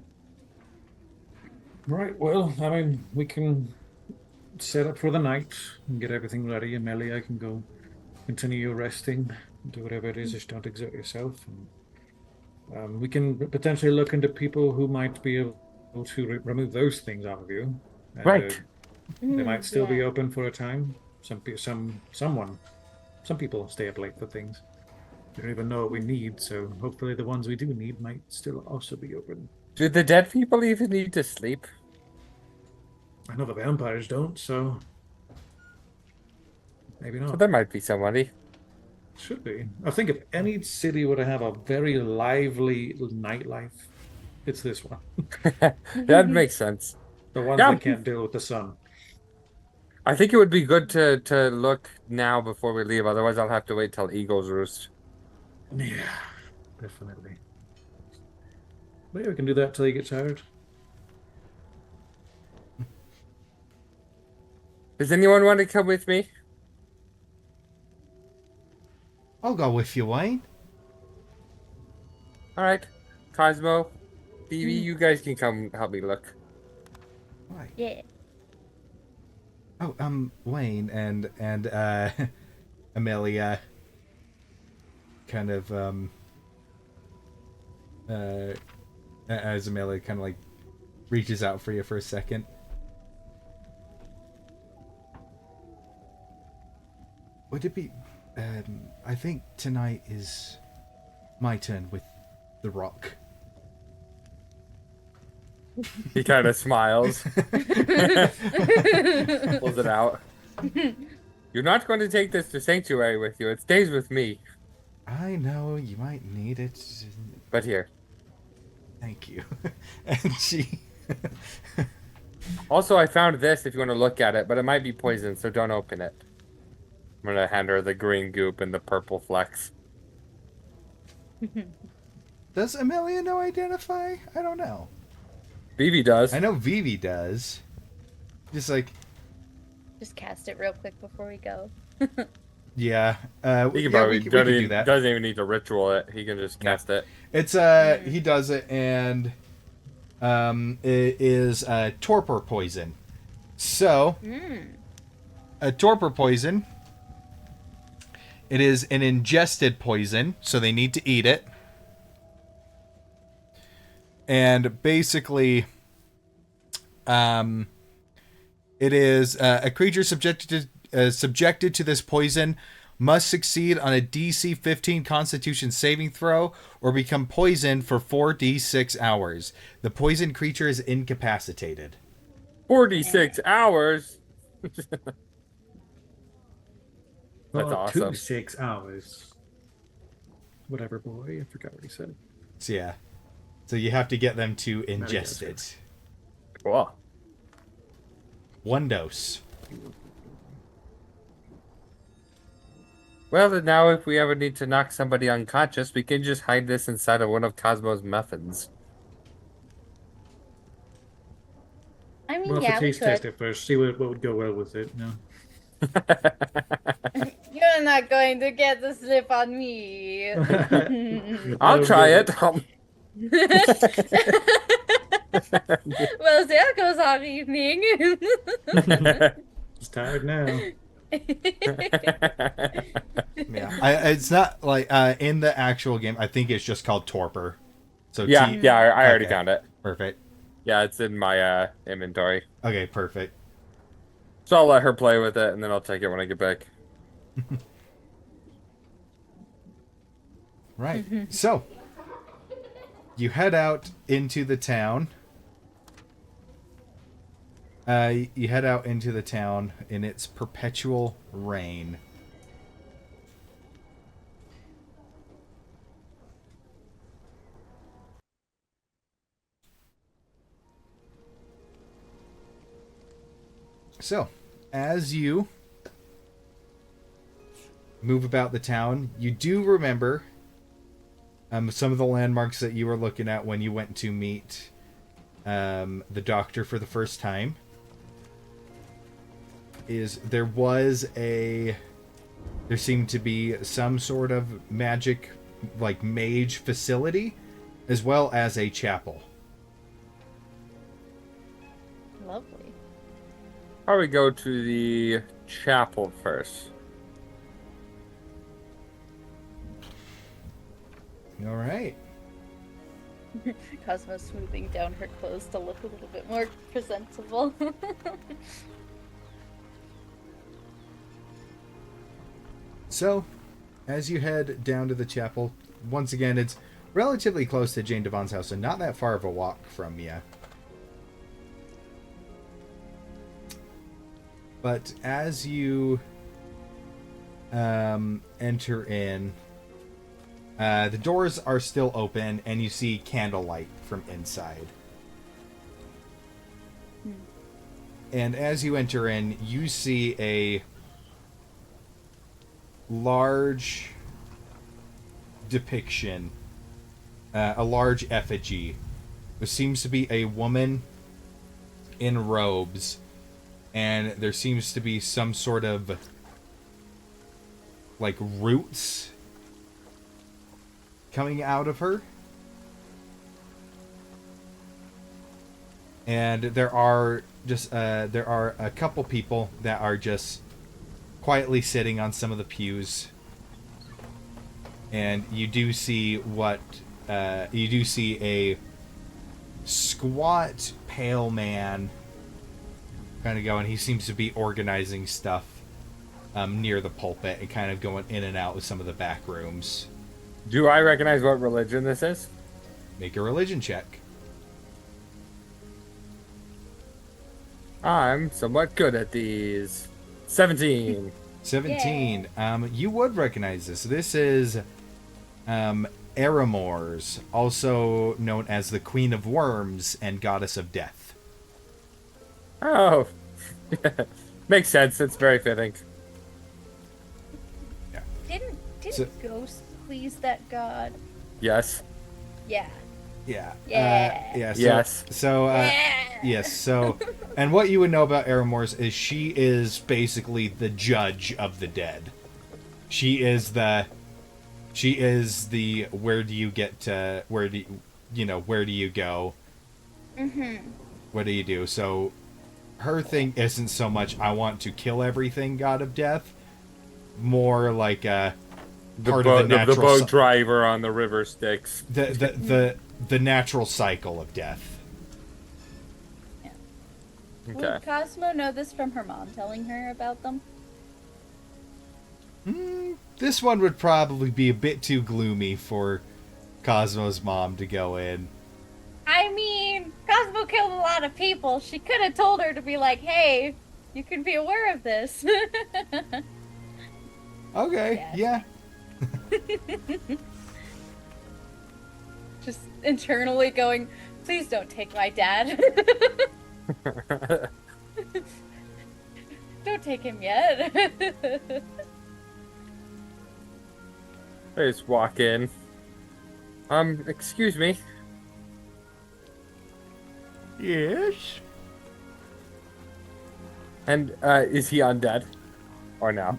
Right, well, I mean, we can set up for the night and get everything ready. Amelia can go continue your resting, do whatever it is, just don't exert yourself. And, we can potentially look into people who might be able to remove those things off of you. And, Right. they might still be Yeah. open for a time. Some people stay up late for things. We don't even know what we need, so hopefully the ones we do need might still also be open. Do the dead people even need to sleep? I know the vampires don't, so maybe So not. there might be somebody. Should be. I think if any city were to have a very lively nightlife, it's this one. That makes sense. The ones Yeah. that can't deal with the sun. I think it would be good to look now before we leave. Otherwise, I'll have to wait till Eagles Roost. Yeah, definitely. But yeah, we can do that till you get tired. Does anyone want to come with me? I'll go with you, Wayne. All right, Cosmo, Phoebe, you guys can come help me look. Right. Yeah. Oh, Wayne and Amelia kind of as Amelia kind of like reaches out for you for a second. Would it be I think tonight is my turn with the rock. He kind of smiles, pulls it out. You're not going to take this to Sanctuary with you. It stays with me. I know you might need it. But here. Thank you. And she Also, I found this if you want to look at it, but it might be poison, so don't open it. I'm going to hand her the green goop and the purple flecks. Does Amelia know identify? I don't know. Vivi does. I know Vivi does. Just like, Just cast it real quick before we go. yeah. He can yeah, probably we can do that. doesn't even need to ritual it. He can just cast it. It's he does it, and it is torpor poison. So a torpor poison. It is an ingested poison, so they need to eat it. And basically, it is a creature subjected to this poison must succeed on a DC 15 Constitution saving throw or become poisoned for 4d6 hours. The poisoned creature is incapacitated. 46 hours. That's Oh, awesome. 6 hours. Whatever, boy. I forgot what he said. So yeah. So you have to get them to ingest gotcha. it. Cool. 1 dose. Well, then now if we ever need to knock somebody unconscious, we can just hide this inside of one of Cosmo's muffins. I mean, Well, yeah, to we taste test could. it first. See what would go well with it. No. You're not going to get the slip on me. I'll try it. Well, there goes our evening. He's tired now. Yeah. It's not like in the actual game. I think it's just called torpor. So yeah, I already Okay. found it. Perfect. Yeah, it's in my inventory. Okay, perfect. So I'll let her play with it, and then I'll take it when I get back. Right. So you head out into the town. You head out into the town in its perpetual rain. So, as you move about the town, you do remember some of the landmarks that you were looking at when you went to meet the doctor for the first time. is there seemed to be some sort of magic, like mage facility, as well as a chapel. Lovely. Probably go to the chapel first. All right. Cosmo smoothing down her clothes to look a little bit more presentable. So, as you head down to the chapel, once again, it's relatively close to Jane Devon's house, and not that far of a walk from you. But as you enter in, the doors are still open, and you see candlelight from inside. And as you enter in, you see a large depiction, a large effigy. There seems to be a woman in robes, and there seems to be some sort of like roots coming out of her. And there are a couple people that are just quietly sitting on some of the pews. And you do see a squat, pale man kind of going. He seems to be organizing stuff near the pulpit and kind of going in and out with some of the back rooms. Do I recognize what religion this is? Make a religion check. I'm somewhat good at these. 17. 17. You would recognize this. This is Eramors, also known as the Queen of Worms and Goddess of Death. Oh. Makes sense. It's very fitting. Yeah. Didn't So- ghosts please that god? Yes. Yeah. Yeah. Yeah. Yeah. So, Yes. So, yes. So, and what you would know about Eramors is she is basically the judge of the dead. She is the where do you go? Mm-hmm. What do you do? So her thing isn't so much I want to kill everything, God of Death, more like part of the natural the boat driver on the river Styx. the natural cycle of death. Yeah. Okay. Would Cosmo know this from her mom telling her about them? This one would probably be a bit too gloomy for Cosmo's mom to go in. I mean, Cosmo killed a lot of people. She could have told her to be like, hey, you can be aware of this. Okay, yeah. Just internally going, please don't take my dad. Don't take him yet. I just walk in. Excuse me. Yes. And, is he undead? Or no?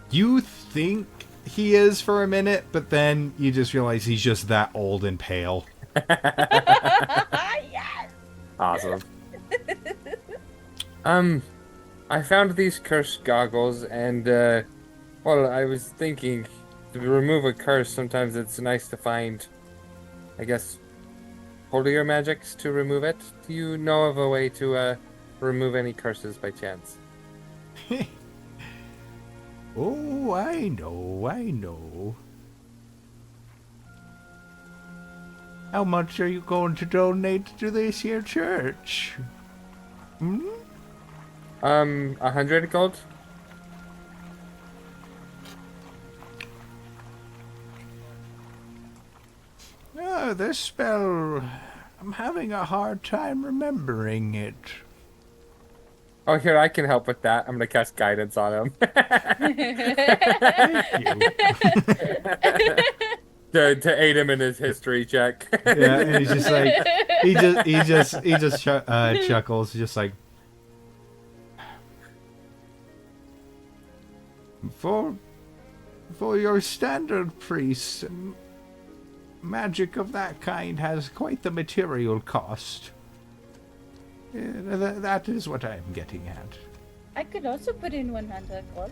You think he is for a minute, but then you just realize he's just that old and pale. Yes. Awesome. I found these cursed goggles, and, well, I was thinking, to remove a curse, sometimes it's nice to find, I guess, holier magics to remove it. Do you know of a way to, remove any curses by chance? Oh, I know. How much are you going to donate to this here church? 100 gold? Oh, this spell... I'm having a hard time remembering it. Oh, here, I can help with that. I'm gonna cast guidance on him. to aid him in his history check. Yeah, and he's just like... He just chuckles, just like... For your standard priest, magic of that kind has quite the material cost. That is what I'm getting at. I could also put in 100 gold.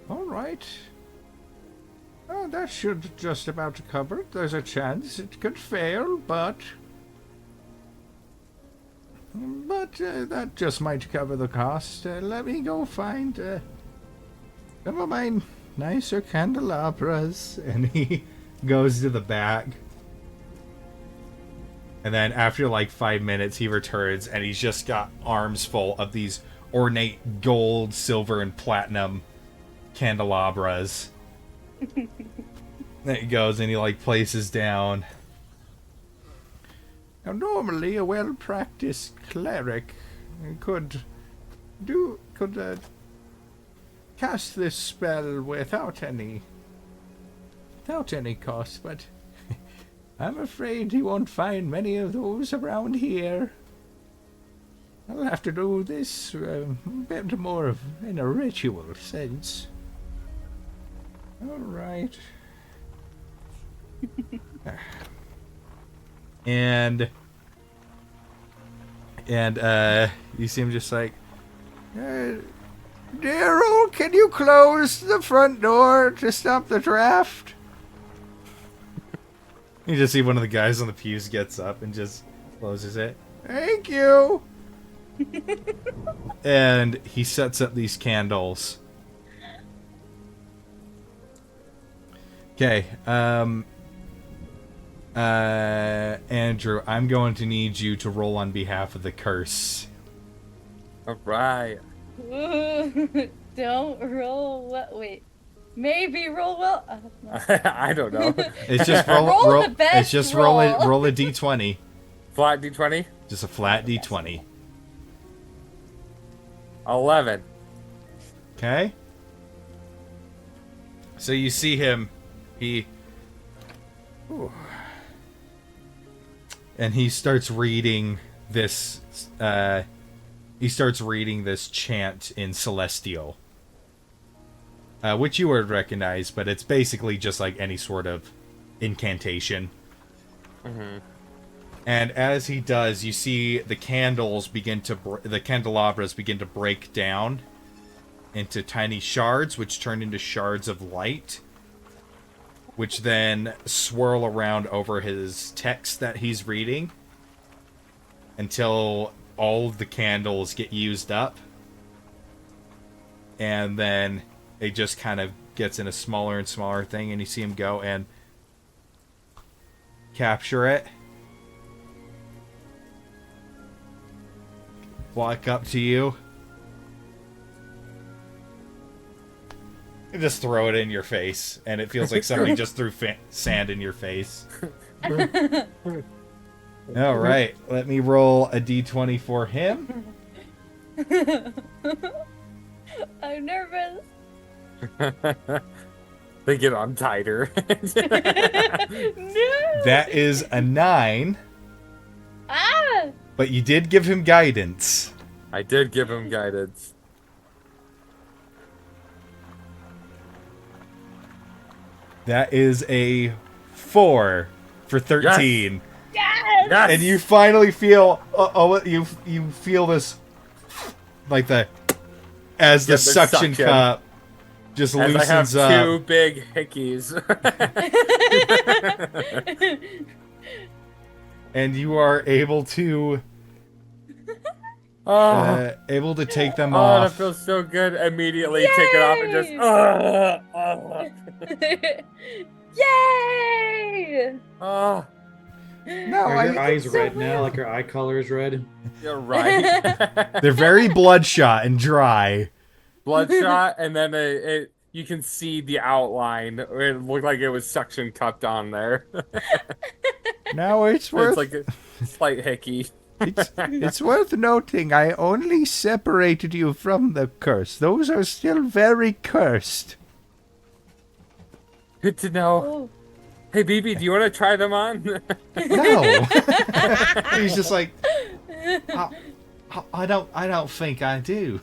All right. Oh, that should just about cover it. There's a chance it could fail, but that just might cover the cost. Let me go find some of my nicer candelabras. And he goes to the back. And then after like 5 minutes, he returns and he's just got arms full of these ornate gold, silver, and platinum candelabras. Then he goes and he like places down. Now, normally a well-practiced cleric could cast this spell without any cost, but I'm afraid you won't find many of those around here. I'll have to do this a bit more in a ritual sense. All right. And you see him just like, Daryl, can you close the front door to stop the draft? you just see one of the guys on the pews gets up and just closes it. Thank you. And he sets up these candles. Okay, Andrew, I'm going to need you to roll on behalf of the curse. Alright. Don't roll well. Wait. Maybe roll well. No. I don't know. It's just Roll the best it's just roll a d20. Flat D20? Just a flat d20. 11. Okay? So you see him, and he starts reading this chant in Celestial. Which you would recognize, but it's basically just like any sort of incantation. Mm-hmm. And as he does, you see the the candelabras begin to break down into tiny shards, which turn into shards of light, which then swirl around over his text that he's reading until all of the candles get used up. And then it just kind of gets in a smaller and smaller thing, and you see him go and capture it. Walk up to you. And just throw it in your face, and it feels like somebody just threw sand in your face. All right, let me roll a d20 for him. I'm nervous. They get on tighter. No. That is a 9. Ah. But you did give him guidance. I did give him guidance. That is a 4 for 13. Yes. Yes! And you finally feel you feel this like as the suction cup just As loosens I have up. 2 big hickeys. And you are able to take them Oh, off. that feels so good. Immediately take it off and just. Yay! Oh, No, Are your eyes so red now? real. Like your eye color is red? you're right. They're very bloodshot and dry. Bloodshot, and then you can see the outline. It looked like it was suction cupped on there. now it's worth It's like a slight hickey. it's worth noting I only separated you from the curse. Those are still very cursed. Good to know. Hey, BB, do you want to try them on? No. He's just like, I don't think I do.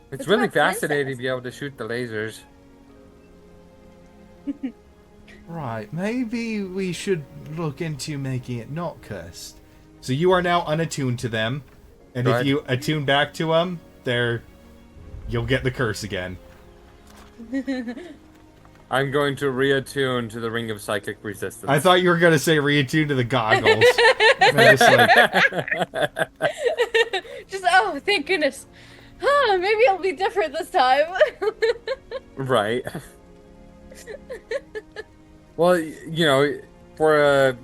It's It's really about princess. fascinating to be able to shoot the lasers. Right, maybe we should look into making it not cursed. So you are now unattuned to them, and Go if ahead. you attune back to them, you'll get the curse again. I'm going to reattune to the Ring of Psychic Resistance. I thought you were gonna say reattune to the goggles. And I'm just like, Just oh, thank goodness. Maybe it'll be different this time. Right. Well, you know, for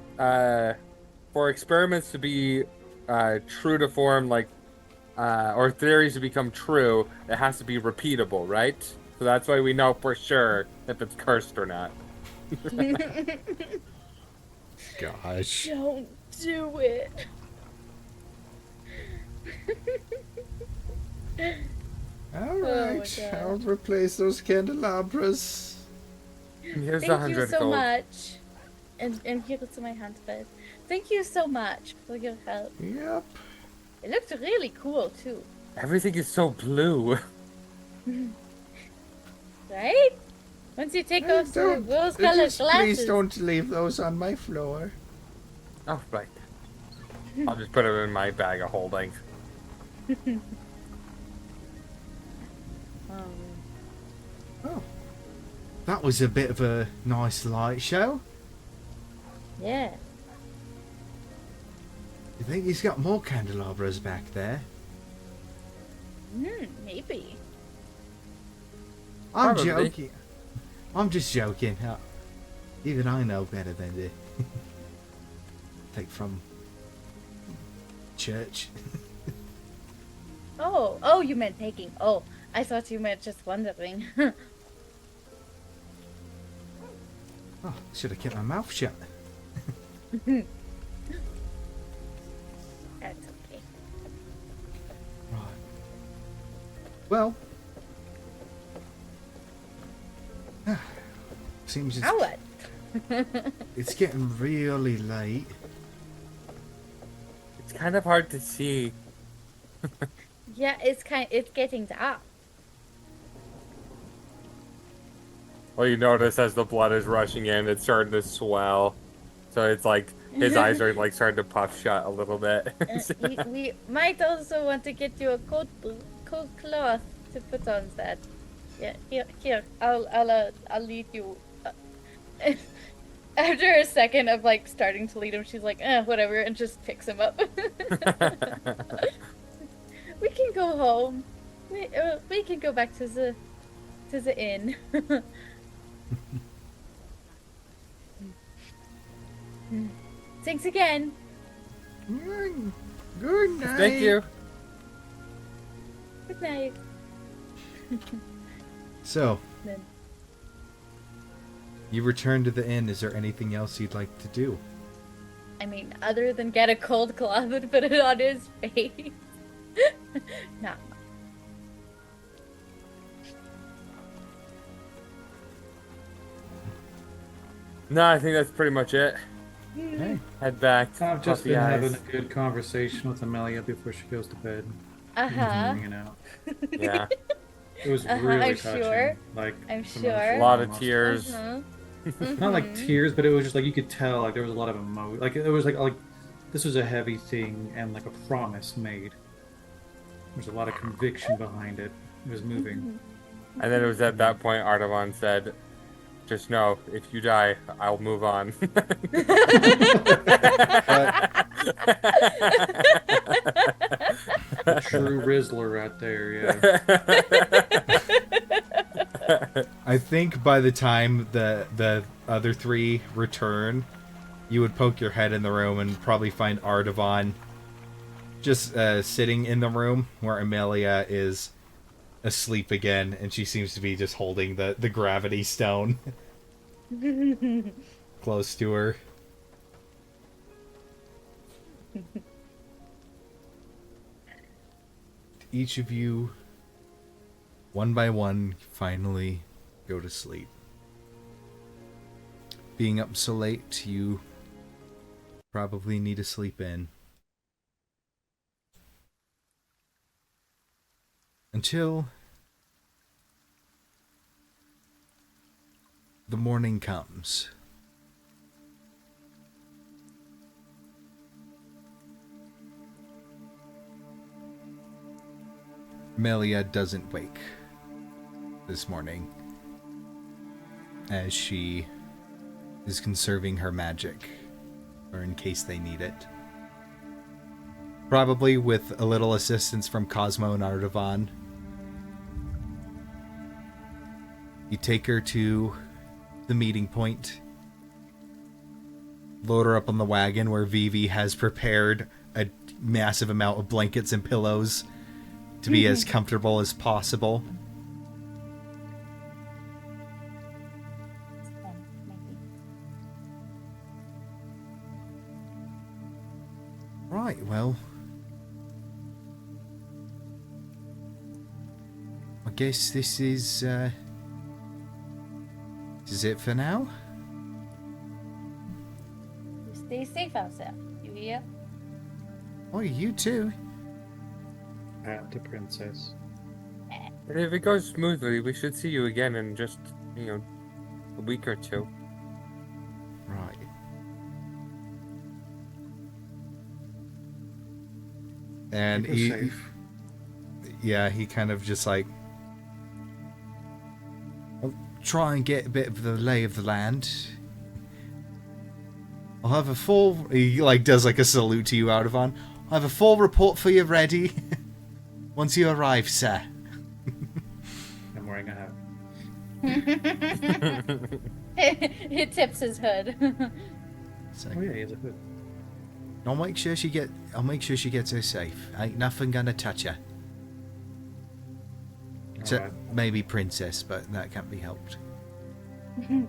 experiments to be true to form, like, or theories to become true, it has to be repeatable, right? So that's why we know for sure if it's cursed or not. gosh. Don't do it. All my right, God. I'll replace those candelabras. Here's the Thank you 100 so gold. much. And here is my handbag. Thank you so much for your help. Yep. It looks really cool too, Everything is so blue. right? Once you take off the rose-colored Please glasses. don't leave those on my floor. Oh, right. I'll just put it in my bag of holding. Oh, that was a bit of a nice light show. Yeah. You think he's got more candelabras back there? Maybe. I'm Probably. joking. I'm just joking. Even I know better than to take from church. Oh, you meant taking. Oh, I thought you meant just wondering. Oh, should have kept my mouth shut. That's okay. Right. Well, seems Now what? it's getting really late. It's kind of hard to see. Yeah, it's getting dark. Well, you notice as the blood is rushing in, it's starting to swell. So it's like his eyes are like starting to puff shut a little bit. We might also want to get you a coat cloth to put on that. Yeah, here. I'll lead you. After a second of like starting to lead him, she's like, whatever, and just picks him up. We can go home. We can go back to the inn. Thanks again. Good night. Thank you. Good night. So, Then. you return to the inn. Is there anything else you'd like to do? I mean, other than get a cold cloth and put it on his face. Not much. No, I think that's pretty much it. Hey. Head back. I've just puffy been eyes. having a good conversation with Amelia before she goes to bed. Uh-huh. Hanging out. Yeah. It was Uh-huh, really I'm touching. sure. Like I'm from sure. A emotional lot of almost. tears. Uh-huh. Not like Mhm. tears, but it was just like you could tell like there was a lot of emotion. Like it was like this was a heavy thing and like a promise made. There's a lot of conviction behind it. It was moving. And then it was at that point Artavan said, just know, if you die, I'll move on. True Rizzler right there, yeah. I think by the time the other three return, you would poke your head in the room and probably find Artavan just sitting in the room where Amelia is asleep again, and she seems to be just holding the gravity stone close to her. Each of you, one by one, finally go to sleep. being up so late, you probably need to sleep in. Until the morning comes. Melia doesn't wake this morning, as she is conserving her magic, or in case they need it. Probably with a little assistance from Cosmo and Artavan. You take her to the meeting point, load her up on the wagon where Vivi has prepared a massive amount of blankets and pillows to be as comfortable as possible. Right, well, I guess this is it for now. You stay safe out there. You hear? Oh, you too. At the princess. And if it goes smoothly, we should see you again in just, a week or two. Right. And Keep us safe. he kind of just like, I'll try and get a bit of the lay of the land. I'll have a full, he like does like a salute to you, Artavan. I'll have a full report for you ready once you arrive, sir. I'm wearing a hat. He tips his hood. So, Oh yeah, he has a hood. I'll make sure she gets her safe. Ain't nothing gonna touch her. Except Alright. maybe Princess, but that can't be helped. I mean,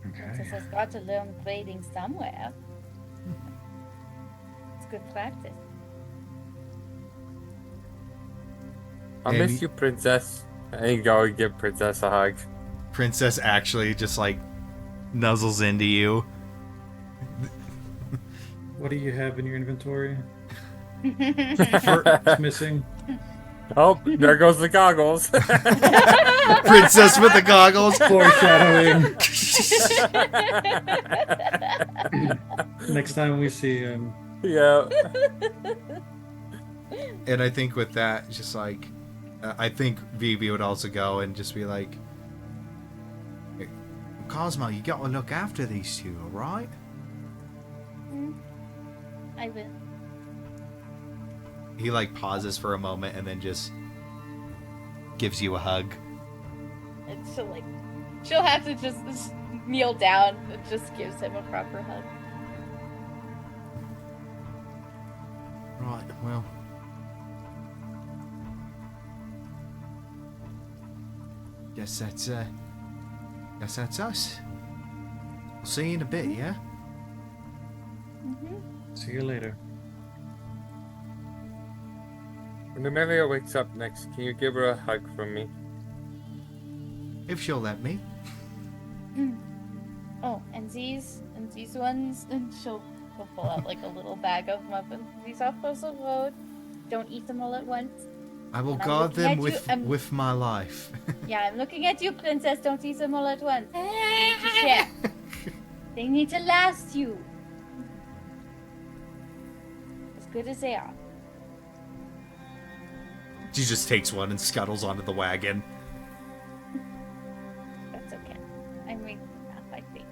Okay. Princess has got to learn grading somewhere. It's good practice. I And miss you, Princess. And go and give Princess a hug. Princess actually just like nuzzles into you. What do you have in your inventory? For, It's missing. Oh, there goes the goggles. Princess with the goggles. Foreshadowing. Next time we see him. Yeah. And I think with that, just like, I think Vivi would also go and just be like, "Hey, Cosmo, you gotta look after these two, alright?" I will. He like pauses for a moment and then just gives you a hug. And she'll have to just kneel down and just gives him a proper hug. Right, well. Guess that's us. We'll see you in a bit, yeah? See you later. When Amelia wakes up next, can you give her a hug from me? If she'll let me. Oh, and these ones, and she'll pull out like a little bag of muffins. These are for the road. Don't eat them all at once. I will And I'm guard looking them at you, with my life. Yeah, I'm looking at you, princess. Don't eat them all at once. They need to share. They need to last you. As good as they are. She just takes one and scuttles onto the wagon. That's okay. I'm making enough, I think.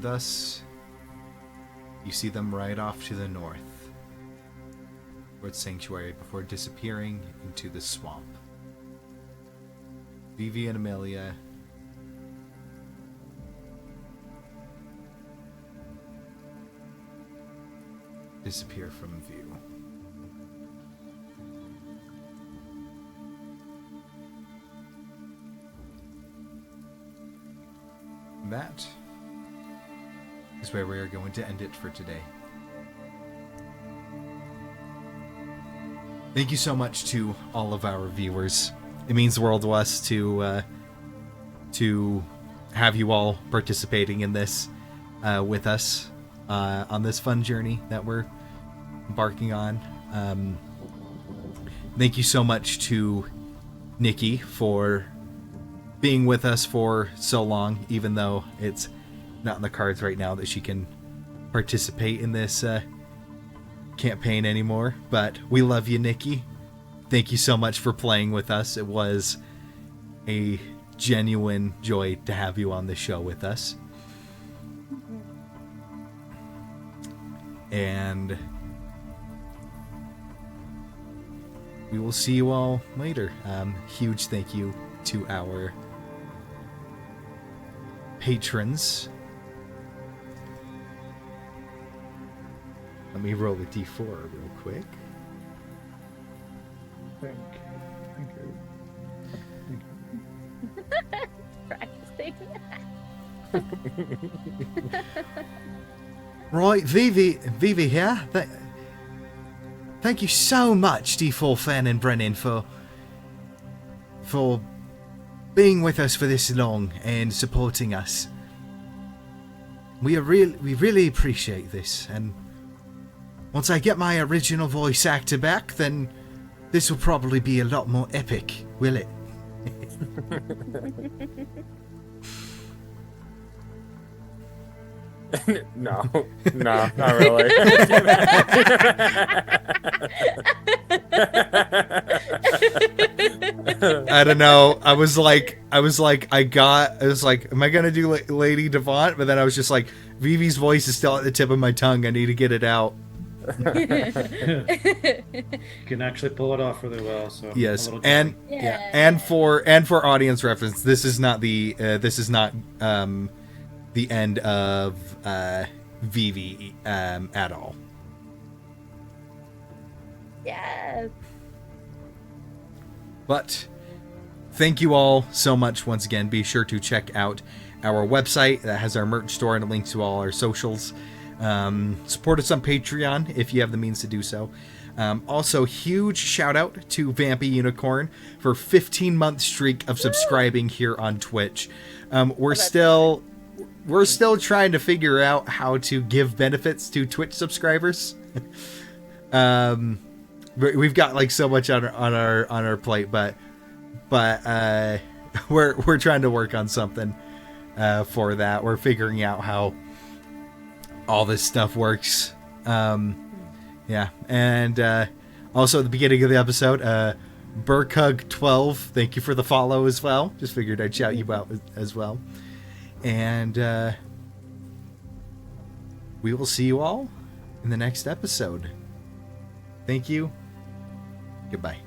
Thus, you see them right off to the north, towards Sanctuary, before disappearing into the swamp. Vivi and Amelia disappear from view. That is where we are going to end it for today. Thank you so much to all of our viewers. It means the world to us to have you all participating in this with us on this fun journey that we're embarking on. Thank you so much to Nikki for being with us for so long, even though it's not in the cards right now that she can participate in this campaign anymore. But we love you, Nikki. Thank you so much for playing with us. It was a genuine joy to have you on the show with us. And we will see you all later. Huge thank you to our patrons. Let me roll a d4 real quick. Thank you. Practicing. Right, Vivi here. Thank you so much, D-Fourtress and Brennan, for being with us for this long and supporting us. We really appreciate this, and once I get my original voice actor back, then this will probably be a lot more epic, will it? No, not really. I don't know. I was like, am I gonna do Lady Duvont? But then I was just like, Vivi's voice is still at the tip of my tongue. I need to get it out. You can actually pull it off really well. So Yes, a little and different. yeah, and for audience reference, this is not the end of Vivi at all. Yeah. But thank you all so much once again. Be sure to check out our website that has our merch store and a link to all our socials. Support us on Patreon if you have the means to do so. Also, huge shout out to Vampy Unicorn for 15-month streak of subscribing here on Twitch. We're still trying to figure out how to give benefits to Twitch subscribers. We've got like so much on our plate, but we're trying to work on something for that. We're figuring out how all this stuff works. Yeah, and also at the beginning of the episode, Burkhug12, thank you for the follow as well. Just figured I'd shout you out as well. And we will see you all in the next episode. Thank you. Goodbye.